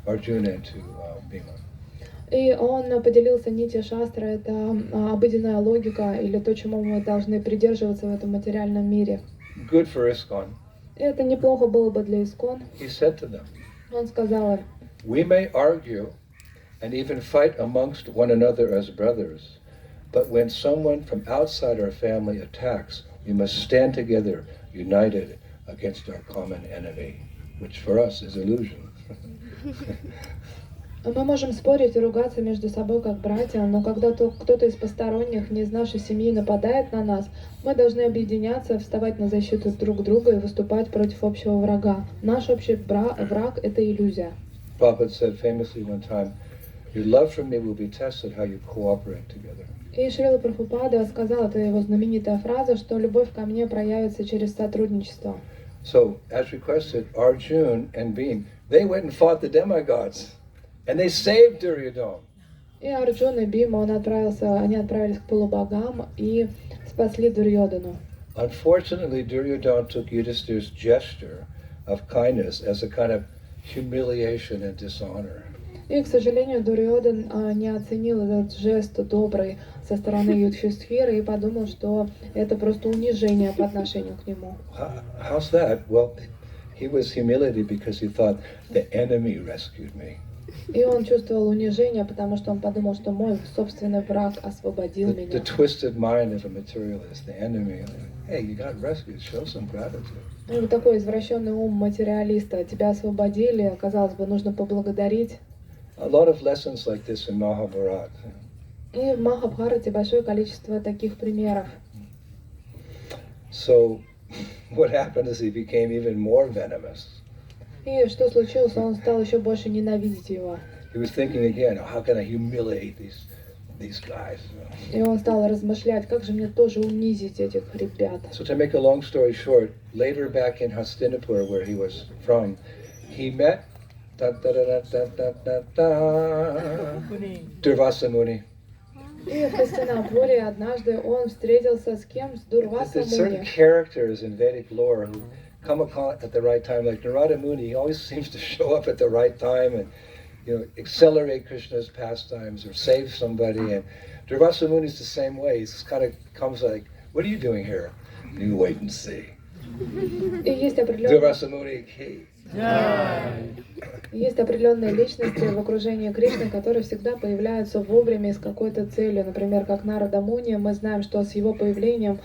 Arjuna and to Bhima. И он поделился нити шастра, это обыденная логика или то, чему мы должны придерживаться в этом материальном мире. Good for ISKCON. И это неплохо было бы для Искон. He said to them, Он сказал им, we may argue and even fight amongst one another as brothers. But when someone from outside our family attacks, we must stand together, united against our common enemy, which for us is illusion. Мы можем спорить и ругаться между собой как братья, но когда кто-то из посторонних, не из нашей семьи, нападает на нас, мы должны объединяться, вставать на защиту друг друга и выступать против общего врага. Наш общий враг — это иллюзия. Prabhupada said famously one time, "Your love for me will be tested how you cooperate together." И Шрила Прабхупада сказал, это его знаменитая фраза, что любовь ко мне проявится через сотрудничество. So, as requested, Arjuna and Bhima, they went and fought the demigods, and they saved Duryodhana. И Арджун и Бима, они отправились к полубогам и спасли Дурьёдану. Unfortunately, Duryodhana took Yudhishthira's gesture of kindness as a kind of humiliation and dishonor. И, к сожалению, Дурьёдан не оценил этот жест добрый со стороны Юдхистхира и подумал, что это просто унижение по отношению к нему. How's that? Well, he was humiliated because he thought the enemy rescued me. И он чувствовал унижение, потому что он подумал, что мой собственный враг освободил The меня. twisted mind of a materialist, the enemy. Hey, you got rescued. Show some gratitude. Ну, вот такой извращенный ум материалиста. Тебя освободили, казалось бы, нужно поблагодарить. A lot of lessons like this in Mahabharata. И в Махабхарате большое количество таких примеров. So, what happened is he became even more venomous. И что случилось, он стал еще больше ненавидеть его. He was thinking again, how can I humiliate these guys? И он стал размышлять, как же мне тоже унизить этих ребят. So to make a long story short, later back in Hastinapur, where he was from, he met Durvasa Muni. И в Хастинапуре однажды он встретился с кем? С Дурваса There's certain Муни. characters in Vedic lore who come at the right time, like Narada Muni. He always seems to show up at the right time and, accelerate Krishna's pastimes or save somebody. And Durvasa Muni is the same way. He kind of comes like, "What are you doing here?" You wait and see. И есть определенные, Durvasa Muni, hey. есть определенные личности в окружении Кришны, которые всегда появляются вовремя и с какой-то целью. Например, как Нарада Муни, мы знаем, что с его появлением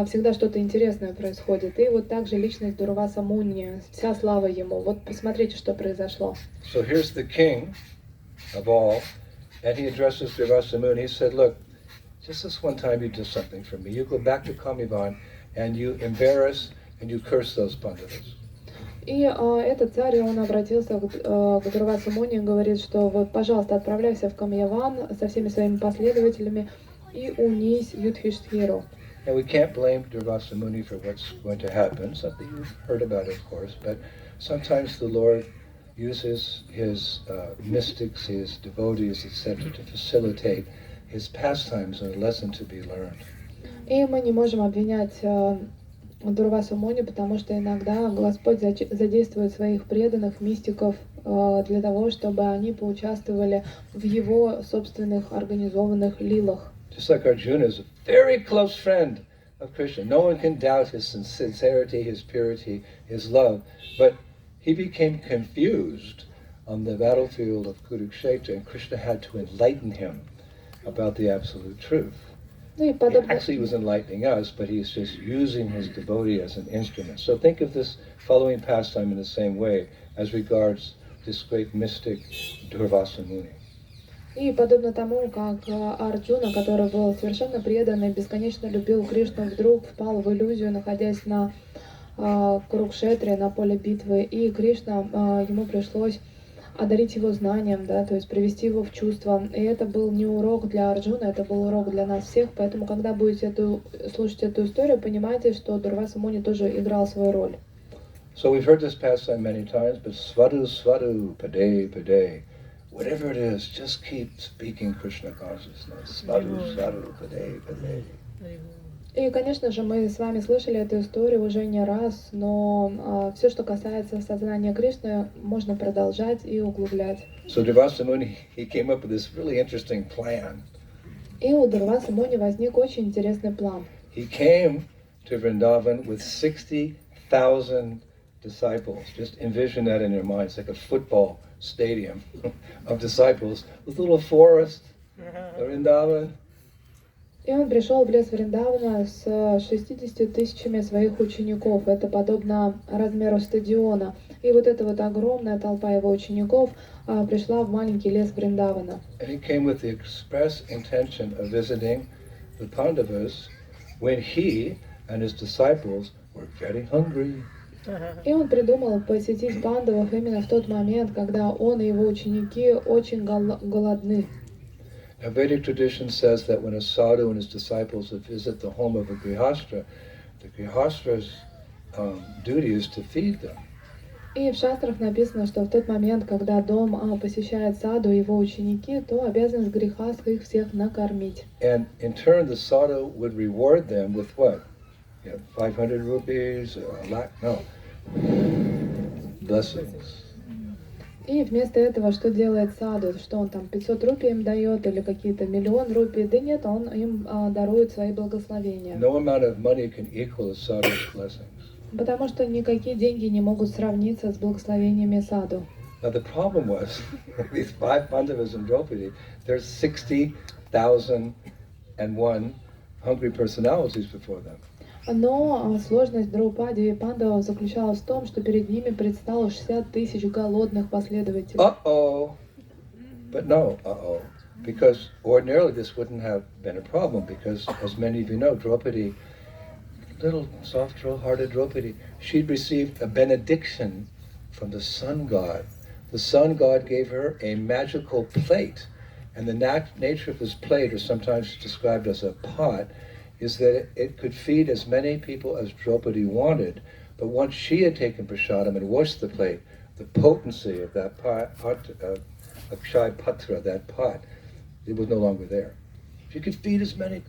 всегда что-то интересное происходит. И вот также личность Дурваса Муни, вся слава ему. Вот посмотрите, что произошло. So here's the king of all, and he addresses Durvasa Muni. He said, "Look, just this one time you did something for me. You go back to Kamivan and you embarrass and you curse those Pandavas." И этот царь, он обратился к Дурвасу Муни и говорит, что вот, пожалуйста, отправляйся в Камьяван со всеми своими последователями и унись Юдхиштхиру. And we can't blame Durvasa Muni for what's going to happen, something you've heard about, of course, but sometimes the Lord uses his mystics, his devotees, etc., to facilitate his pastimes and a lesson to be learned. И мы не можем обвинять Дурвасу Муни, потому что иногда Господь задействует своих преданных, мистиков, для того, чтобы они поучаствовали в его собственных организованных лилах. Just like Arjuna is a very close friend of Krishna. No one can doubt his sincerity, his purity, his love. But he became confused on the battlefield of Kurukshetra, and Krishna had to enlighten him about the absolute truth. Ну и подобно... Actually, he was enlightening us, but he's just using his devotee as an instrument. So think of this following pastime in the same way as regards this great mystic Durvasa Muni. И подобно тому, как Арджуна, который был совершенно предан и бесконечно любил Кришну, вдруг впал в иллюзию, находясь на Курукшетре, на поле битвы, и Кришна, ему пришлось одарить его знанием, да, то есть привести его в чувство. И это был не урок для Арджуна, это был урок для нас всех, поэтому, когда будете слушать эту историю, понимайте, что Дурваса Муни тоже играл свою роль. So we've heard this pastime many times, but svadu, svadu, pade, pade. Whatever it is, just keep speaking Krishna consciousness. Svadu, svadu, pade, pade. И, конечно же, мы с вами слышали эту историю уже не раз, но все, что касается сознания Кришны, можно продолжать и углублять. So Durvasa Muni, he came up with this really interesting plan. И у Дурваса Муни возник очень интересный план. He came to Vrindavan with 60,000 disciples. Just envision that in your mind. It's like a football stadium of disciples, this little forest, Vrindavan. И он пришел в лес Вриндавана с 60 тысячами своих учеников. Это подобно размеру стадиона. И вот эта вот огромная толпа его учеников пришла в маленький лес Вриндавана. And he came with the express intention of visiting the Pandavas when he and his disciples were very hungry. И он придумал посетить пандавов именно в тот момент, когда он и его ученики очень голодны. A Vedic tradition says that when a sadhu and his disciples would visit the home of a grihastra, the grihastra's duty is to feed them. И в шастрах написано, что в тот момент, когда дом посещает саду и его ученики, то обязанность грехастха их всех накормить. And in turn, the sadhu would reward them with what? 500 rupees, a lakh? No. Blessings. И вместо этого что делает саду? Что он там 500 рупий им дает или какие-то миллион рупий? Да нет, он им дарует свои благословения. No amount of money can equal a sadhu's blessings. Потому что никакие деньги не могут сравниться с благословениями саду. Now the problem was, these 5 Pandavas in Draupadi, there's 60,001 hungry personalities before them. Но сложность Драупади и Пандавов заключалась в том, что перед ними предстало 60 тысяч голодных последователей. Uh-oh. But no, uh-oh. Because ordinarily this wouldn't have been a problem, because as many of you know, Draupadi, little soft, hearted Draupadi, she'd received a benediction from the sun god. The sun god gave her a magical plate, and the nature of this plate, or sometimes described as a pot, is that it could feed as many people as Draupadi wanted, but once she had taken prasadam and washed the plate, the potency of that pot, Akshay Patra, that pot, it was no longer there. She could feed as many.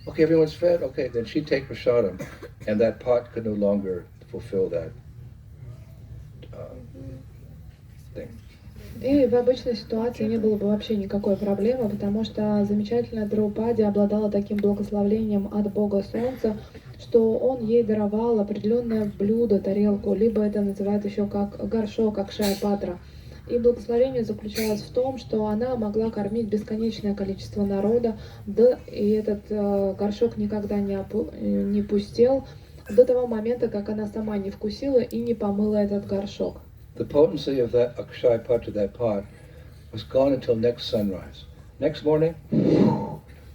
Okay, everyone's fed. Okay, then she'd take prasadam, and that pot could no longer fulfill that thing. И в обычной ситуации не было бы вообще никакой проблемы, потому что замечательная Драупади обладала таким благословением от Бога Солнца, что он ей даровал определенное блюдо, тарелку, либо это называют еще как горшок, как шая-патра. И благословение заключалось в том, что она могла кормить бесконечное количество народа, да, и этот горшок никогда не пустел до того момента, как она сама не вкусила и не помыла этот горшок. The potency of that Akshay Patra, that pot, was gone until next sunrise. Next morning,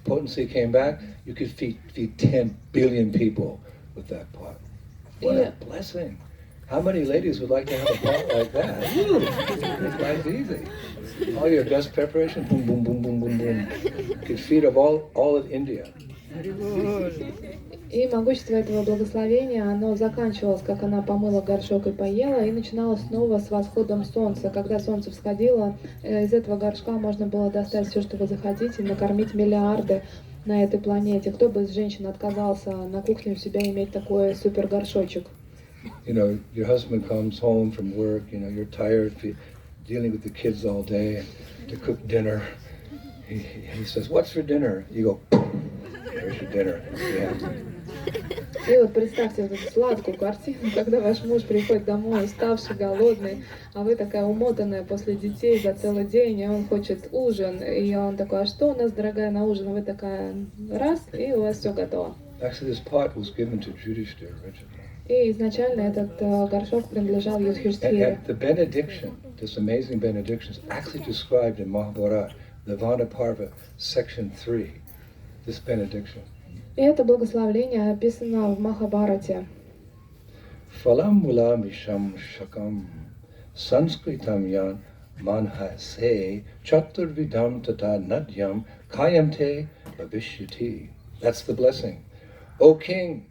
potency came back. You could feed 10 billion people with that pot. What a blessing. How many ladies would like to have a pot like that? It's nice, easy. All your best preparation, boom, boom, boom, boom, boom, boom. You could feed of all of India. И могущество этого благословения, оно заканчивалось, как она помыла горшок и поела, и начиналось снова с восходом солнца. Когда солнце всходило, из этого горшка можно было достать все, что вы захотите, и накормить миллиарды на этой планете. Кто бы из женщин отказался на кухне у себя иметь такой супер горшочек? You know, your husband comes home from work, you know, you're tired dealing with the kids all day and to cook dinner. He says, "What's for dinner?" You go, "There's your dinner." Yeah. И вот представьте эту сладкую картину, когда ваш муж приходит домой, уставший, голодный, а вы такая умотанная после детей за целый день, и он хочет ужин, и он такой: а что у нас, дорогая, на ужин? А вы такая: раз, и у вас все готово. Actually, this pot was given to Yudhishthira originally. И изначально этот горшок принадлежал Юдхиштхире. And the benediction, this amazing benediction, is actually described in Mahabharata, the Vanaparva, section 3. This benediction. И это благословление описано в Махабхарате. Phalam mula misham shakam sanskritam yan manhase chaturvidam tata nadyam kayamte bhavishyati. That's the blessing. O king,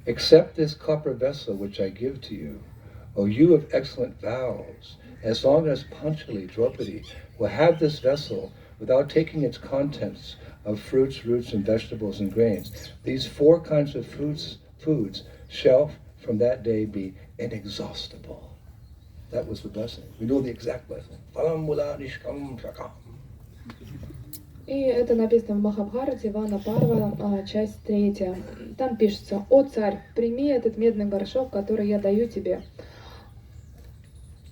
accept this copper vessel which I give to you. O you of excellent vows, as long as Panchali Draupadi will have this vessel without taking its contents of fruits, roots, and vegetables and grains, these 4 kinds of foods shall from that day be inexhaustible. That was the blessing. We know the exact blessing. Phalam mula nishkam shakam. И это написано в Махабхарате, Вана Парва, часть 3. Там пишется: «О царь, прими этот медный горшок, который я даю тебе.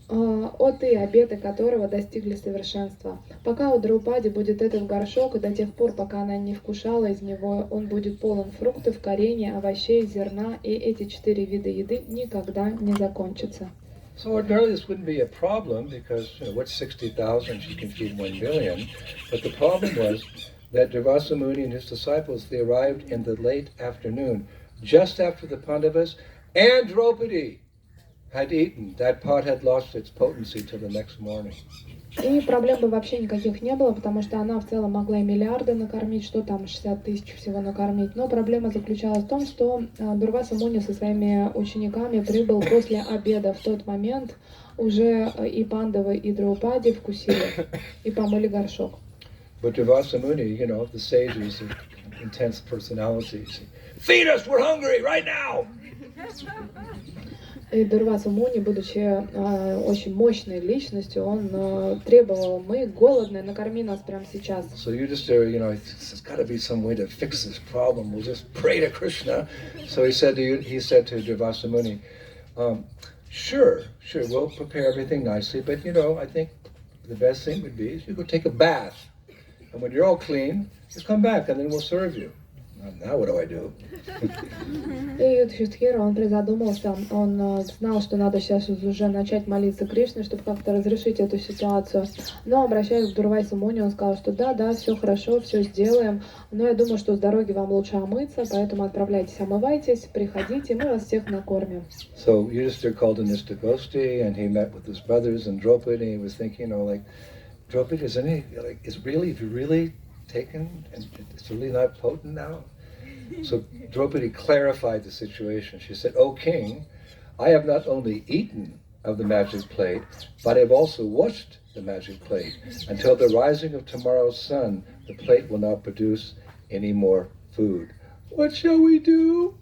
«О ты, обеты которого достигли совершенства. Пока у Драупади будет этот горшок, и до тех пор, пока она не вкушала из него, он будет полон фруктов, коренья, овощей, зерна, и эти 4 вида еды никогда не закончатся». So ordinarily this wouldn't be a problem because, what's 60,000? She can feed 1 million. But the problem was that Durvasa Muni and his disciples, they arrived in the late afternoon, just after the Pandavas and Draupadi had eaten. That pot had lost its potency till the next morning. И проблем бы вообще никаких не было, потому что она в целом могла и миллиарды накормить, что там 60 тысяч всего накормить. Но проблема заключалась в том, что Дурваса Муни со своими учениками прибыл после обеда. В тот момент уже и Пандавы, и Драупади вкусили и помыли горшок. But Durvasa Muni, the sages of intense personalities, feed us, we're hungry right now! И Дурваса Муни, будучи очень мощной личностью, он требовал: мы голодные, накорми нас прямо сейчас. So Yudhishthira, there's got to be some way to fix this problem. We'll just pray to Krishna. So he said to Durvasa Muni, sure, we'll prepare everything nicely, but I think the best thing would be is you go take a bath, and when you're all clean, you come back, and then we'll serve you. Now what do I do? И Юдхиштхира, он призадумался, он знал, что надо сейчас уже начать молиться Кришне, чтобы как-то разрешить эту ситуацию. Но, обращаясь к Дурвасу Муни, он сказал, что да, все хорошо, все сделаем, но я думаю, что с дороги вам лучше омыться, поэтому отправляйтесь, омывайтесь, приходите, мы вас всех накормим. So Yudhishthira called in this Gosti, and he met with his brothers and Draupadi, and he was thinking, Draupadi, is really taken, and it's really not potent now? So Draupadi clarified the situation. She said, "O king, I have not only eaten of the magic plate, but I have also washed the magic plate. Until the rising of tomorrow's sun, the plate will not produce any more food. What shall we do?"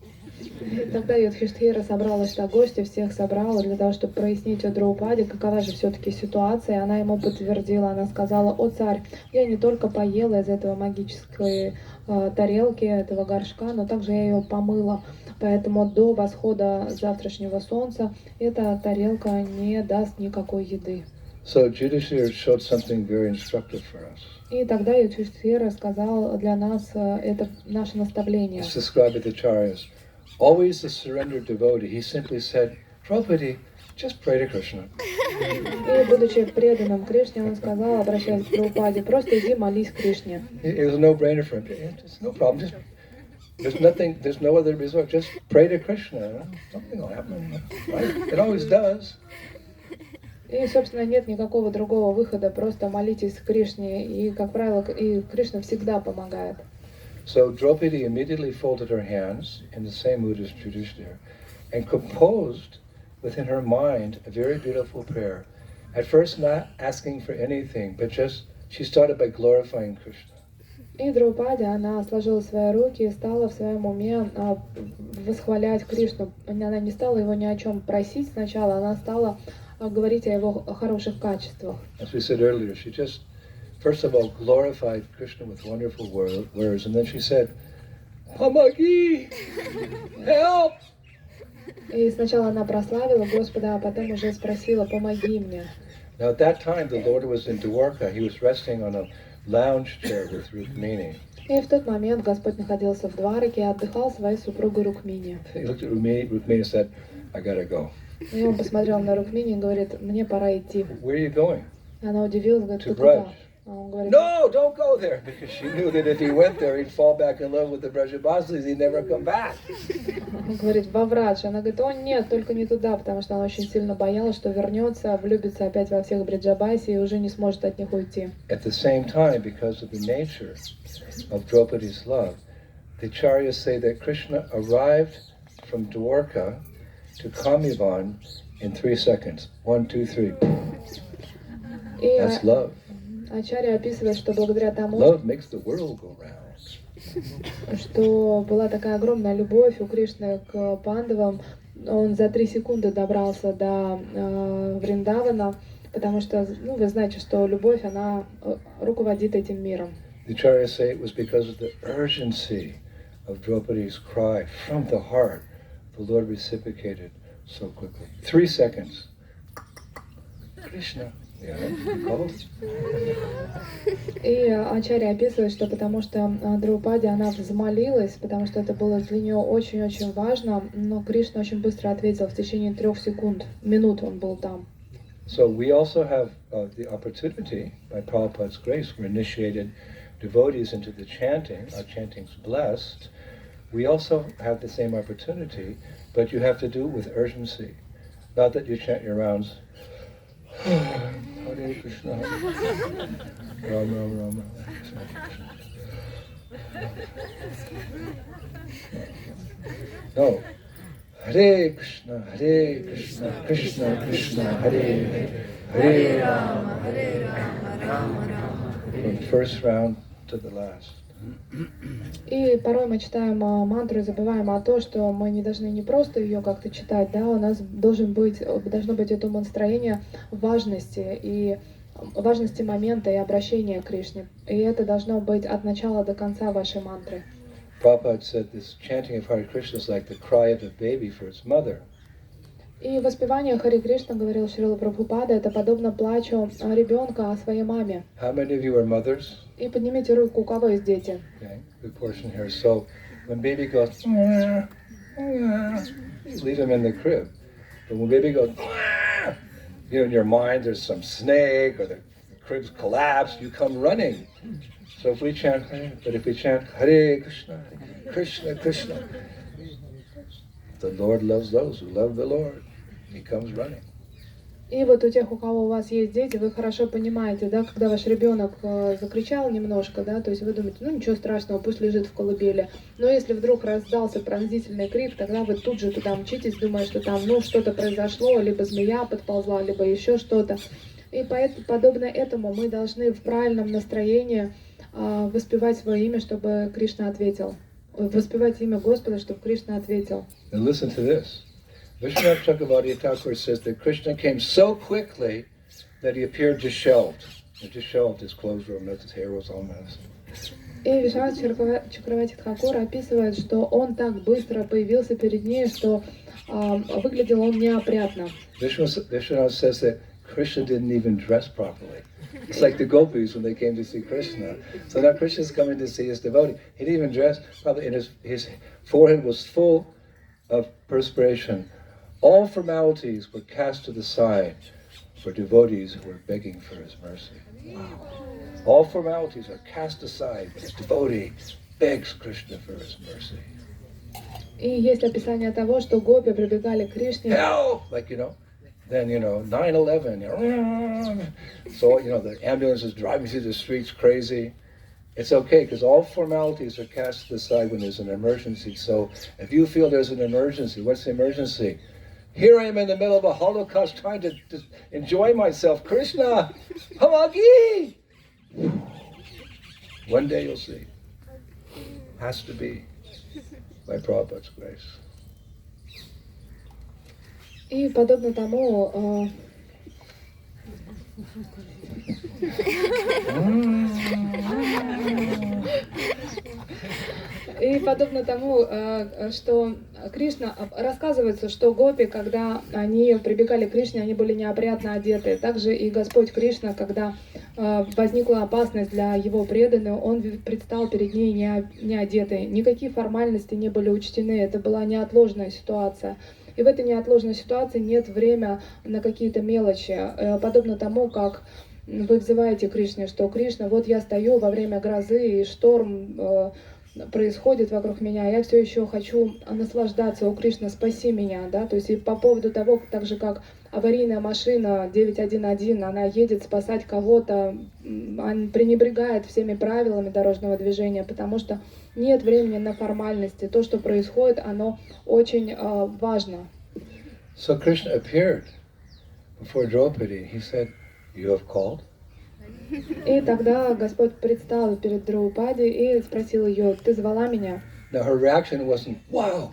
Тогда Юдхиштхира собрал гости, всех собрала для того, чтобы прояснить у Драупади, какова же все-таки ситуация. Она ему подтвердила, она сказала: «О царь, я не только поела из этого магической тарелки, этого горшка, но также я ее помыла. Поэтому до восхода завтрашнего солнца эта тарелка не даст никакой еды». So Yudhishthira showed something very instructive for us. И тогда Юдхиштхира сказал для нас это наше наставление. It's described by the Acharyas. Always a surrendered devotee, he simply said, "Draupadi, just pray to Krishna." И, будучи преданным Кришне, он сказал, обращаясь к Драупаде: просто иди молись Кришне. It was a no-brainer for him. It's no problem. There's no other resort. Just pray to Krishna. Something will happen. Right? It always does. И, собственно, нет никакого другого выхода. Просто молитесь Кришне, и, как правило, и Кришна всегда помогает. So Draupadi immediately folded her hands in the same mood as Yudhishthira and composed within her mind a very beautiful prayer. At first not asking for anything, but she started by glorifying Krishna. И Драупади, она сложила свои руки и стала в своем уме восхвалять Кришну. Она не стала его ни о чем просить сначала, она стала говорить о его хороших качествах. As we said earlier, she just first of all glorified Krishna with wonderful words, and then she said, "Pamagi, help!" И сначала она прославила Господа, а потом уже спросила: «Помоги мне». Now at that time, the Lord was in Dwarka. He was resting on a lounge chair with Rukmini. И в тот момент Господь находился в Двараке и отдыхал своей супругой Рукмини. He looked at Rukmini. Rukmini said, "I gotta go." И он посмотрел на Рукмини и говорит: «Мне пора идти». Where are you going? Она удивилась, говорит: To «Ты куда?» Braj. А он говорит: No, don't go there, because she knew that if he went there, he'd fall back in love with the Brajavasis. He'd never come back. Он говорит: во Врадж. Она говорит: о нет, только не туда, потому что она очень сильно боялась, что вернется, влюбится опять во всех Бриджабаси и уже не сможет от них уйти. At the same time, because of the nature of Draupadi's love, the Acharyas say that Krishna arrived from Dwarka to Kamivan in 3 seconds. 1, 2, 3. И That's love. Ачарья описывает, что благодаря тому, Love makes the world go round. что была такая огромная любовь у Кришны к пандавам, он за 3 секунды добрался до Вриндавана, потому что, вы знаете, что любовь, она руководит этим миром. The Acharyas say it was because of the urgency of Draupadi's cry from the heart. The Lord reciprocated so quickly. 3 seconds. Krishna. Yeah, he called. И Ачарья описывает, что потому что Драупади, она взмолилась, потому что это было для нее очень-очень важно, но Кришна очень быстро ответил, в течение 3 минут он был там. So we also have the opportunity, by Prabhupada's grace, we're initiated devotees into the chanting. Our chanting's blessed. We also have the same opportunity, but you have to do it with urgency. Not that you chant your rounds, Hare Krishna, Ram Ram Ram Ram, Krishna Krishna. No. Hare Krishna, Krishna Krishna, Hare Hare, Hare Rama, Rama Rama. From the first round to the last. И порой мы читаем мантру и забываем о том, что мы не должны не просто ее как-то читать, да, у нас должно быть это умонастроение важности момента и обращения к Кришне. И это должно быть от начала до конца вашей мантры. Prabhupada said this chanting of Hare Krishna is like the cry of a baby for its mother. И воспевание Хари Кришна, говорил Шрила Прабхупада, это подобно плачу ребенка о своей маме. How many of you are mothers? И поднимите руку, у кого есть дети. Okay, good portion here. So when baby goes, leave him in the crib. But when baby goes, in your mind there's some snake or the crib's collapsed, you come running. So if we chant Hare Krishna, Krishna Krishna, the Lord loves those who love the Lord. He comes running. И вот у тех, у кого у вас есть дети, вы хорошо понимаете, да, когда ваш ребенок закричал немножко, да, то есть вы думаете, ну ничего страшного, пусть лежит в колыбели. Но если вдруг раздался пронзительный крик, тогда вы тут же туда мчитесь, думая, что там, ну, что-то произошло, либо змея подползла, либо еще что-то. И подобно этому мы должны в правильном настроении воспевать свое имя, чтобы Кришна ответил. Воспевать имя Господа, чтобы Кришна ответил. And listen to this. Vishwanath Chakravarti Thakur says that Krishna came so quickly that he appeared disheveled. Disheveled, his clothes were a mess, his hair was all messed. И Вишванат Чакравати Тхакур описывает, что он так быстро появился перед ней, что выглядел он неопрятно. Vishwanath says that Krishna didn't even dress properly. It's like the gopis when they came to see Krishna. So now Krishna's coming to see his devotee. He didn't even dress properly, and his forehead was full of perspiration. All formalities were cast to the side for devotees who were begging for his mercy. Wow. All formalities are cast aside when a devotee begs Krishna for his mercy. И есть описание того, что гопи прибегали к Кришне. Help! Like, then, 9/11, so, the ambulance is driving through the streets crazy. It's okay, because all formalities are cast aside when there's an emergency. So if you feel there's an emergency, what's the emergency? Here I am in the middle of a Holocaust trying to enjoy myself. Krishna, Hamagi! One day you'll see. Has to be by Prabhupada's grace. И подобно тому, что Кришна, рассказывается, что гопи, когда они прибегали к Кришне, они были неопрятно одеты. Также и Господь Кришна, когда возникла опасность для его преданных, он предстал перед ней не одетый. Никакие формальности не были учтены, это была неотложная ситуация. И в этой неотложной ситуации нет времени на какие-то мелочи. Подобно тому, как вы взываете Кришне, что Кришна, вот я стою во время грозы, и шторм происходит вокруг меня, я все еще хочу наслаждаться, о Кришна, спаси меня, да, то есть и по поводу того, так же как аварийная машина 911, она едет спасать кого-то, она пренебрегает всеми правилами дорожного движения, потому что нет времени на формальности, то, что происходит, оно очень важно. So Krishna appeared before Draupadi. He said, "You have called?" И тогда Господь предстал перед Драупади и спросил ее, ты звала меня? Now her reaction wasn't, wow,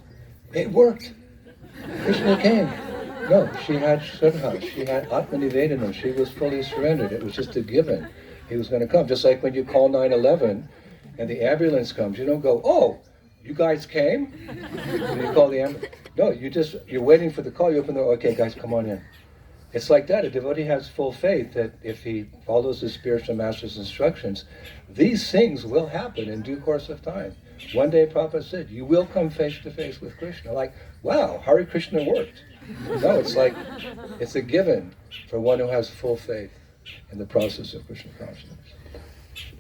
it worked. Krishna came. No, she had Shraddha, she had Atmanivedana, she was fully surrendered. It was just a given. He was going to come. Just like when you call 911 and the ambulance comes, you don't go, oh, you guys came? And you call the ambulance. No, you're waiting for the call, you open the door, okay guys, come on in. it's like that. A devotee has full faith that if he follows the spiritual master's instructions, these things will happen in due course of time. One day Prabhupada said, you will come face to face with Krishna. Like, wow, Hare Krishna worked. No, it's like, it's a given for one who has full faith in the process of Krishna consciousness.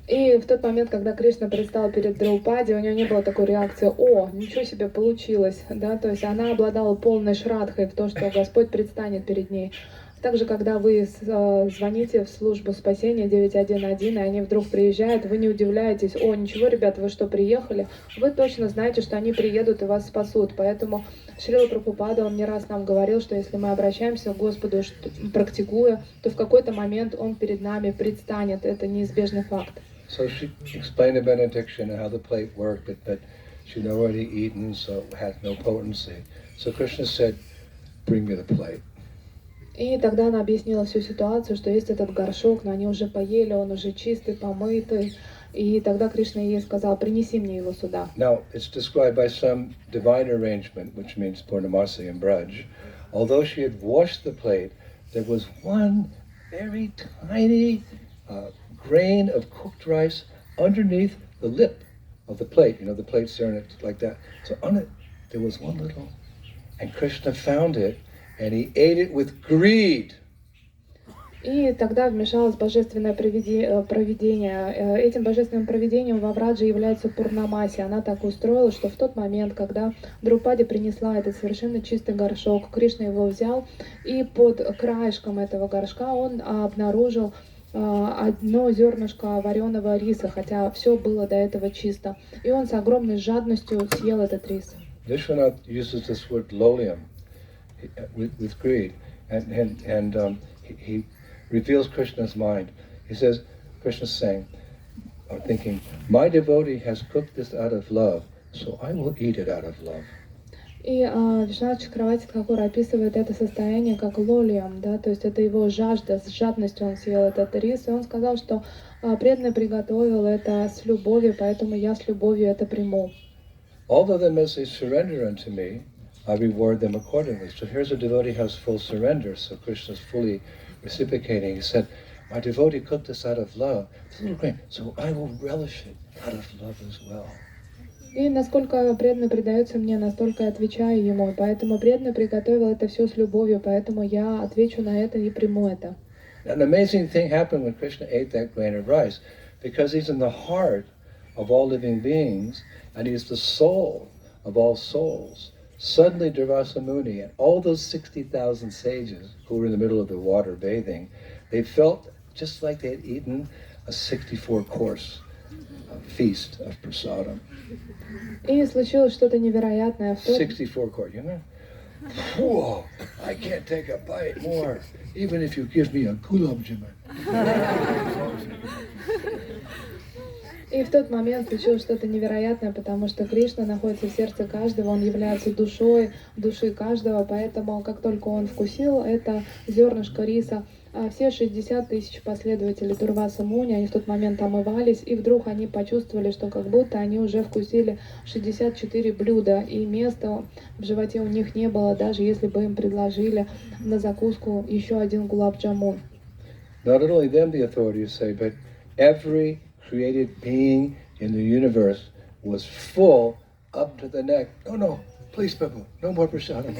И в тот момент, когда Кришна предстал перед Драупади, у нее не было такой реакции: «О, ничего себе, получилось!» Да? То есть она обладала полной шрадхой в том, что Господь предстанет перед ней. Также, когда вы звоните в службу спасения 911, и они вдруг приезжают, вы не удивляетесь: «О, ничего, ребята, вы что, приехали?» Вы точно знаете, что они приедут и вас спасут. Поэтому Шрила Прабхупада, он не раз нам говорил, что если мы обращаемся к Господу, практикуя, то в какой-то момент Он перед нами предстанет. Это неизбежный факт. So she explained the benediction and how the plate worked, but she'd already eaten, so it had no potency. So Krishna said, bring me the plate. И тогда она объяснила всю ситуацию, что есть этот горшок, но они уже поели, он уже чистый, помытый. И тогда Кришна ей сказал: принеси мне его сюда. Now, it's described by some divine arrangement, which means Purnamasi and Braj. Although she had washed the plate, there was one very tiny grain of cooked rice underneath the lip of the plate. You know, the plate's there and it's like that. So on it, there was one little, and Krishna found it, and he ate it with greed. И тогда вмешалось божественное провидение. Этим божественным провидением во Врадже является Пурнамаси. Она так устроила, что в тот момент, когда Друпади принесла этот совершенно чистый горшок, Кришна его взял, и под краешком этого горшка он обнаружил одно зернышко вареного риса, хотя все было до этого чисто. И он с огромной жадностью съел этот рис. Vishwanath uses this word lolium with greed, and he reveals Krishna's mind. He says, Krishna's saying, or thinking, my devotee has cooked this out of love, so I will eat it out of love. И Вишванат Чакравати Тхакур описывает это состояние как лолиям, да, то есть это его жажда, с жадностью он съел этот рис, и он сказал, что преданный приготовил это с любовью, поэтому я с любовью это приму. All of them, as they surrender unto me, I reward them accordingly. So here's a devotee who has full surrender, so Krishna's fully reciprocating. He said, my devotee cooked this out of love, so I will relish it out of love as well. И насколько преданный предается мне, настолько я отвечаю ему. Поэтому преданный приготовил это все с любовью, поэтому я отвечу на это и приму это. An amazing thing happened when Krishna ate that grain of rice, because he's in the heart of all living beings, and he's the soul of all souls. Suddenly Durvasa Muni and all those 60,000 sages who were in the middle of the water bathing, they felt just like they had eaten a 64-course feast of prasadam. И случилось что-то невероятное. 64-course, you know? Whoa, I can't take a bite more, even if you give me a gulab jamun. И в тот момент случилось что-то невероятное, потому что Кришна находится в сердце каждого, он является душой души каждого, поэтому как только он вкусил это зернышко риса, все 60 тысяч последователей Дурваса Муни, они в тот момент омывались, и вдруг они почувствовали, что как будто они уже вкусили 64 блюда, и места в животе у них не было, даже если бы им предложили на закуску еще один гулаб-джамун. Not only them, the authorities say, but every created being in the universe was full up to the neck. No, please, Prabhu, no more prasadam.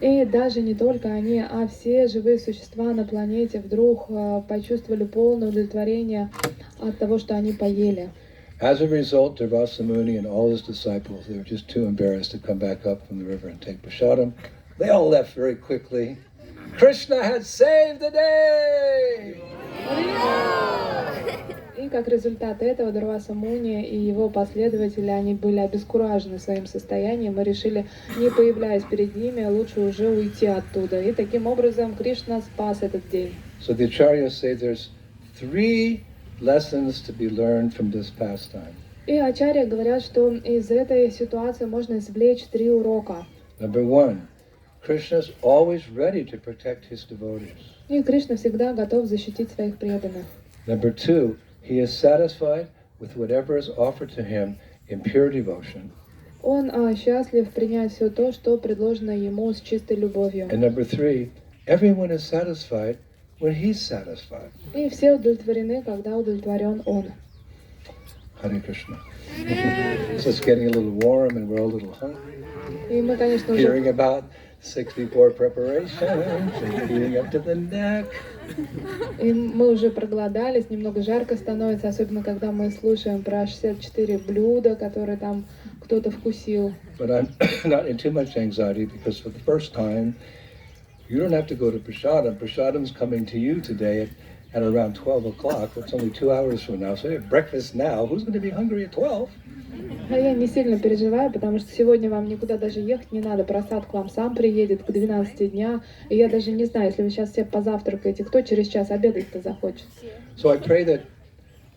И даже не только они, а все живые существа на планете вдруг почувствовали полное удовлетворение от того, что они поели. As a result, Durvasa Muni and all his disciples, they were just too embarrassed to come back up from the river and take prasadam. They all left very quickly. Krishna had saved the day! И как результат этого Дурваса Муни и его последователи, они были обескуражены своим состоянием и решили, не появляясь перед ними, лучше уже уйти оттуда. И таким образом Кришна спас этот день. So the acharyas say there's 3 lessons to be learned from this pastime. И ачарья говорят, что из этой ситуации можно извлечь 3 урока. Number 1, Krishna is always ready to protect his devotees. И Кришна всегда готов защитить своих преданных. Number 2, he is satisfied with whatever is offered to him in pure devotion. Он счастлив принять все то, что предложено ему с чистой любовью. And number 3, Everyone is satisfied when he's satisfied. И все удовлетворены, когда удовлетворен он. Hare Krishna. So it's getting a little warm and we're a little hungry. И мы, конечно, Hearing уже... about 64 preparations and eating up to the neck. И мы уже проголодались, немного жарко становится, особенно когда мы слушаем про 64 блюда, которые там кто-то вкусил. But I'm not in too much anxiety because for the first time, you don't have to go to Prasadam. Prasadam's coming to you today at around 12 o'clock. It's only 2 hours from now. So you have breakfast now. Who's going to be hungry at 12? А я не сильно переживаю, потому что сегодня вам никуда даже ехать не надо. Просад к вам сам приедет к 12 дня. И я даже не знаю, если вы сейчас все позавтракаете, кто через час обедать-то захочет. So I pray that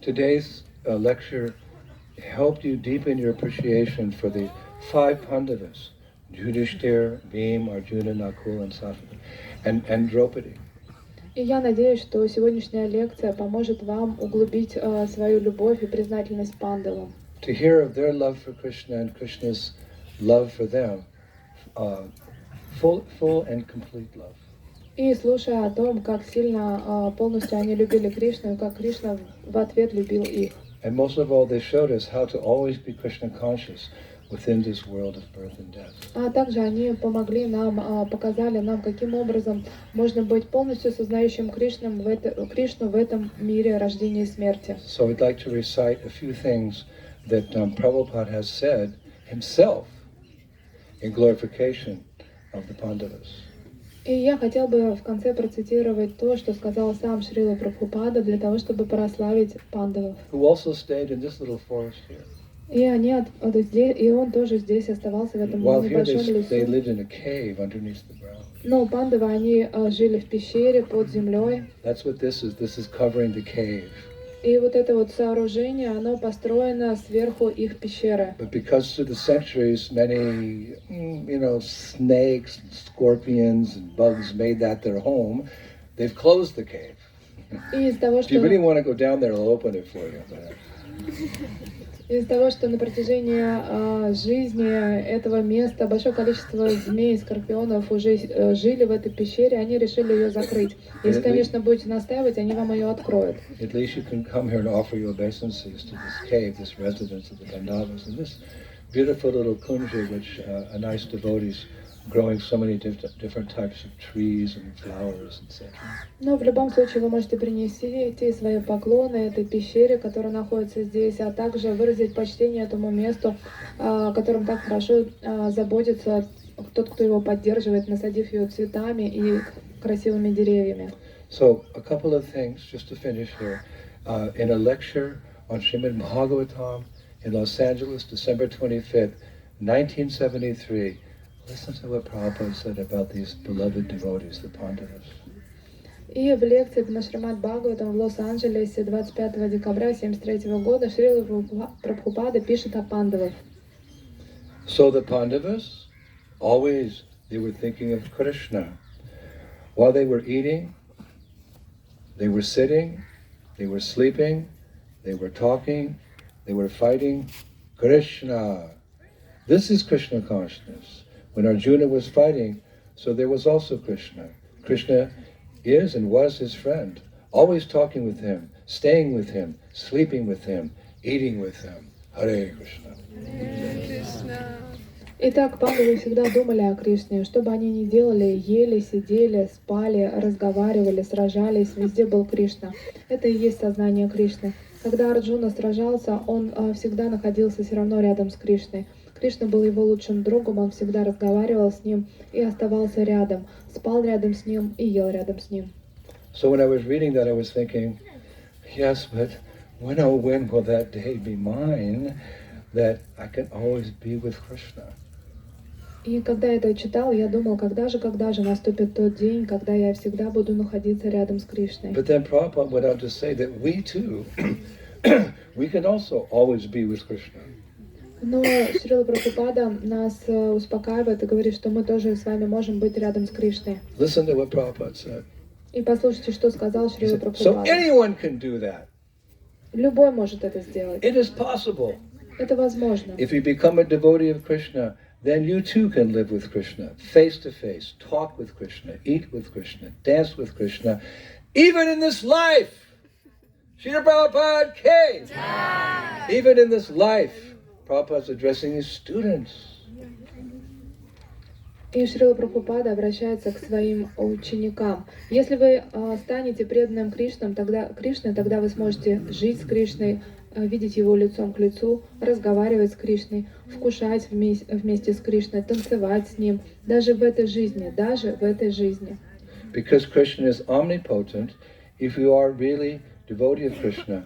today's lecture helped you deepen your appreciation for the 5 Pandavas, Yudhishthira, Bhim, Arjuna, Nakul, and Satyaki, and Draupadi. И я надеюсь, что сегодняшняя лекция поможет вам углубить свою любовь и признательность пандавам. To hear of their love for Krishna and Krishna's love for them, full and complete love. И слушая о том, как сильно полностью они любили Кришну, и как Кришна в ответ любил их. And most of all, they showed us how to always be Krishna conscious within this world of birth and death. А также они помогли нам, показали нам, каким образом можно быть полностью сознающим Кришну в этом мире рождения и смерти. So I'd like to recite a few things that Prabhupada has said himself in glorification of the Pandavas. И я хотел бы в конце процитировать то, что сказал сам Шрила Прабхупада для того, чтобы прославить пандавов. Who also stayed in this little forest here. И он тоже здесь оставался в этом While here небольшом they лесу. lived in a cave underneath the ground. Но пандавы, они жили в пещере под землей. That's what this is. This is covering the cave. И вот это вот сооружение, оно построено сверху их пещеры. But because through the centuries, many, snakes, and scorpions, and bugs made that their home, they've closed the cave. И из того, If you really что... want to go down there, I'll open it for you. Из-за того, что на протяжении жизни этого места большое количество змей и скорпионов уже жили в этой пещере, они решили ее закрыть. Если, конечно, будете настаивать, они вам ее откроют. At least you can come here and offer your obeisances to this cave, this residence of the Pandavas, and this beautiful little kunja, which a nice devotees growing so many different types of trees and flowers, etc. Но в любом случае вы можете принести свои поклоны этой пещере, которая находится здесь, а также выразить почтение этому месту, которым так хорошо заботится тот, кто его поддерживает, насадив ее цветами и красивыми деревьями. So, a couple of things, just to finish here. In a lecture on Srimad Bhagavatam in Los Angeles, December 25th, 1973, listen to what Prabhupada said about these beloved devotees, the Pandavas. И в лекции на Шримад Бхагаватам в Лос-Анджелесе 25 декабря 1973 года Шрила Прабхупада пишет о пандавах. So the Pandavas, always they were thinking of Krishna. While they were eating, they were sitting, they were sleeping, they were talking, they were fighting. Krishna. This is Krishna consciousness. When Arjuna was fighting, so there was also Krishna. Krishna is and was his friend, always talking with him, staying with him, sleeping with him, eating with him. Hare Krishna. Итак, пандавы всегда думали о Кришне. Что бы они ни делали, ели, сидели, спали, разговаривали, сражались, везде был Кришна. Это и есть сознание Кришны. Когда Арджуна сражался, он всегда находился все равно рядом с Кришной. Кришна был его лучшим другом, он всегда разговаривал с ним и оставался рядом, спал рядом с ним и ел рядом с ним. So when I was reading that, I was thinking, yes, but when will that day be mine, that I can always be with Krishna? И когда я это читал, я думал, когда же наступит тот день, когда я всегда буду находиться рядом с Кришной. But then Prabhupada went on to say that we too, we can also always be with Krishna. Но Шрила Прабхупада нас успокаивает и говорит, что мы тоже с вами можем быть рядом с Кришной. Listen to what Prabhupada said. И послушайте, что сказал He Шрила said, so Прабхупада. anyone can do that. Любой может это сделать. It is possible. Это возможно. If you become a devotee of Krishna, then you too can live with Krishna, face to face, talk with Krishna, eat with Krishna, dance with Krishna, even in this life. Srila Prabhupada K. Even in this life, Prabhupada's addressing his students. И Шрила Прабхупада обращается к своим ученикам. Если вы станете преданным Кришне, тогда вы сможете жить с Кришной, видеть его лицом к лицу, разговаривать с Кришной, вкушать вместе с Кришной, танцевать с ним, даже в этой жизни, Because Krishna is omnipotent, if you are really devotee of Krishna,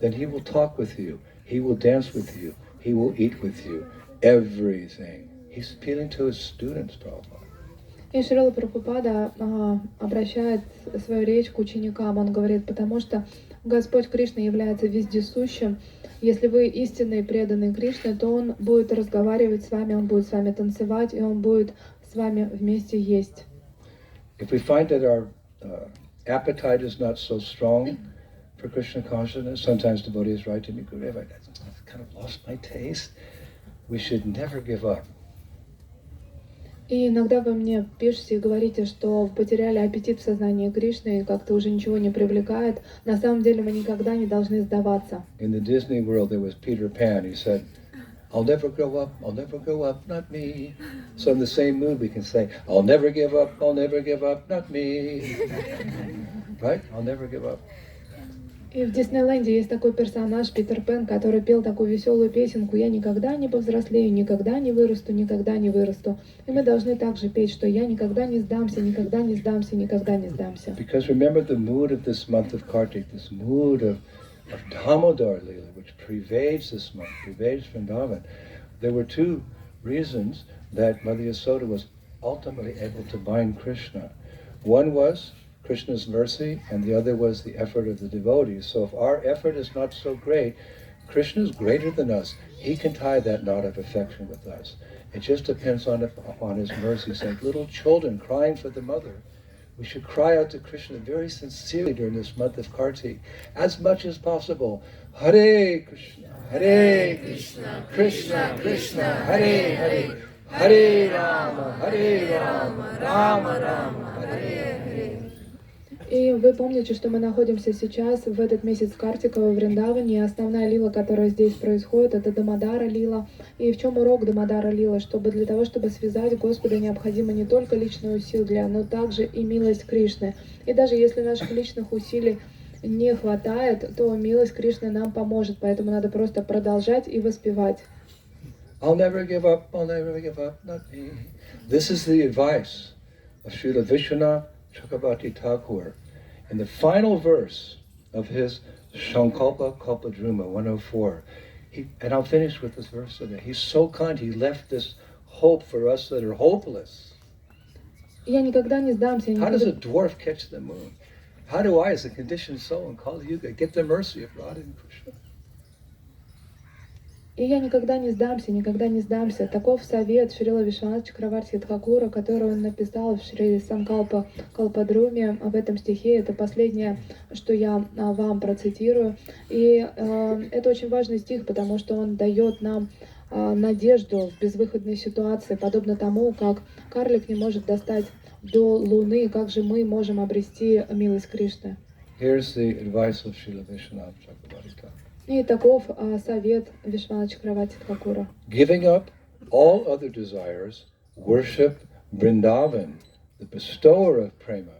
then he will talk with you, he will dance with you, he will eat with you, everything. He's appealing to his students, Prabhupada. И Шрила Прабхупада обращает свою речь к ученикам. Он говорит, потому что Господь Кришна является вездесущим. Если вы истинный преданный Кришне, то Он будет разговаривать с вами, Он будет с вами танцевать, и Он будет с вами вместе есть. If we find that our appetite is not so strong for Krishna consciousness, sometimes devotees write to me, Gurudev, I've kind of lost my taste. We should never give up. И иногда вы мне пишете и говорите, что потеряли аппетит в сознании Кришны и как-то уже ничего не привлекает. На самом деле мы никогда не должны сдаваться. In the Disney world there was Peter Pan. He said, I'll never grow up, not me. So in the same mood we can say, I'll never give up, not me. Right? I'll never give up. И в Диснейленде есть такой персонаж Питер Пен, который пел такую веселую песенку «Я никогда не повзрослею, никогда не вырасту, никогда не вырасту». И мы должны также петь, что «Я никогда не сдамся, никогда не сдамся, никогда не сдамся». Because remember the mood of this month of Kartik, this mood of Damodar Leela, which pervades this month, pervades Vrindavan. There were two reasons that Mother Yasoda was ultimately able to bind Krishna. One was Krishna's mercy, and the other was the effort of the devotees. So if our effort is not so great, Krishna is greater than us. He can tie that knot of affection with us. It just depends upon his mercy. It's like little children crying for the mother. We should cry out to Krishna very sincerely during this month of Kartik, as much as possible. Hare Krishna, Krishna Krishna, Hare Hare, Hare Rama, Rama Rama, Hare Hare. И вы помните, что мы находимся сейчас в этот месяц Картика во Вриндаване, и основная лила, которая здесь происходит, это Дамодара лила. И в чем урок Дамодара лила? Чтобы для того, чтобы связать Господа, необходимо не только личные усилия, но также и милость Кришны. И даже если наших личных усилий не хватает, то милость Кришны нам поможет, поэтому надо просто продолжать и воспевать. I'll never give up, not me. This is the advice of Srila Vishwanath Chakravarti Thakur in the final verse of his Sankalpa Kalpadruma 104. And I'll finish with this verse today. He's so kind, he left this hope for us that are hopeless. Я никогда не сдамся. How does a dwarf catch the moon? How do I, as a conditioned soul in Kali Yuga, get the mercy of Radha and Krishna? И я никогда не сдамся. Таков совет Шрила Вишванатха Чакраварти Тхакура, который он написал в Шри Санкалпа Калпадруме. В этом стихе это последнее, что я вам процитирую. И это очень важный стих, потому что он дает нам надежду в безвыходной ситуации, подобно тому, как карлик не может достать до Луны, как же мы можем обрести милость Кришны. Here's the advice of Srila Vishwanath Chakravarti Thakur. И таков совет Вишванатха Чакраварти Тхакура. Giving up all other desires, worship Vrindavan, the bestower of prema.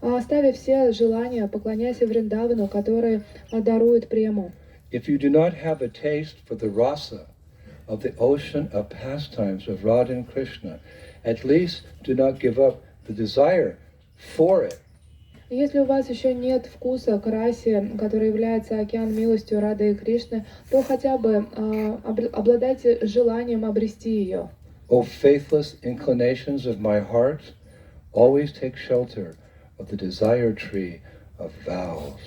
Оставив все желания, поклоняйся Вриндавану, который дарует прему. If you do not have a taste for the rasa of the ocean of pastimes of Radha and Krishna, at least do not give up the desire for it. Если у вас еще нет вкуса к расе, который является океан милостью Рады и Кришны, то хотя бы обладайте желанием обрести ее. O faithless inclinations of my heart, always take shelter of the desire tree of vows.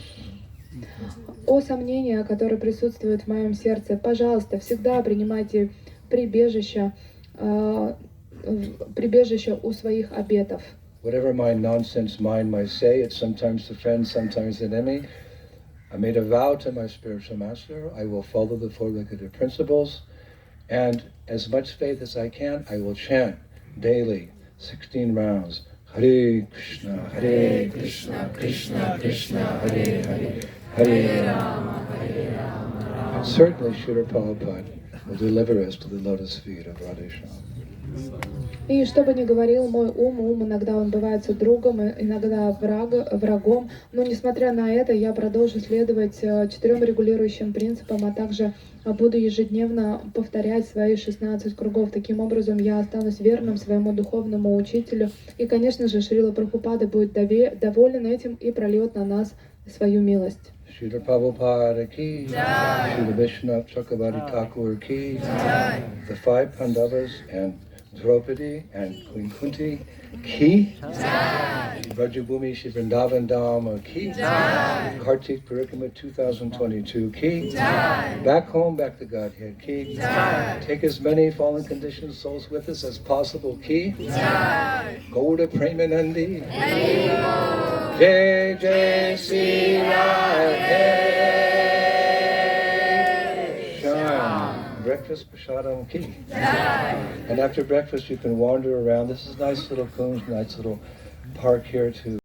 О сомнения, которые присутствуют в моем сердце, пожалуйста, всегда принимайте прибежище у своих обетов. Whatever my nonsense mind might say, it's sometimes a friend, sometimes an enemy. I made a vow to my spiritual master, I will follow the four-legged principles, And as much faith as I can, I will chant daily, 16 rounds. Hare Krishna, Hare Krishna, Krishna Krishna, Hare Hare, Hare Rama, Hare Rama. And certainly Srila Prabhupada will deliver us to the lotus feet of Radhesham. И что бы ни говорил мой ум иногда он бывает другом, иногда врагом, но несмотря на это, я продолжу следовать 4 регулирующим принципам, а также буду ежедневно повторять свои 16 кругов. Таким образом, я останусь верным своему духовному учителю. И, конечно же, Шрила Прабхупада будет доволен этим и прольет на нас свою милость. Srila Prabhupada ki, Srila Vishnu Chakravarti Thakur ki, the 5 Pandavas and Draupadi and Queen Kunti ki, Vrajabhumi Shri Vrindavan Dham ki, Kartik Parikrama 2022 ki, back home, back to Godhead ki, take as many fallen conditioned souls with us as possible ki, go to Premanandi, Jai Jai Sri Radhe. Breakfast prasadam ki. And after breakfast you can wander around. This is a nice little kunj, nice little park here to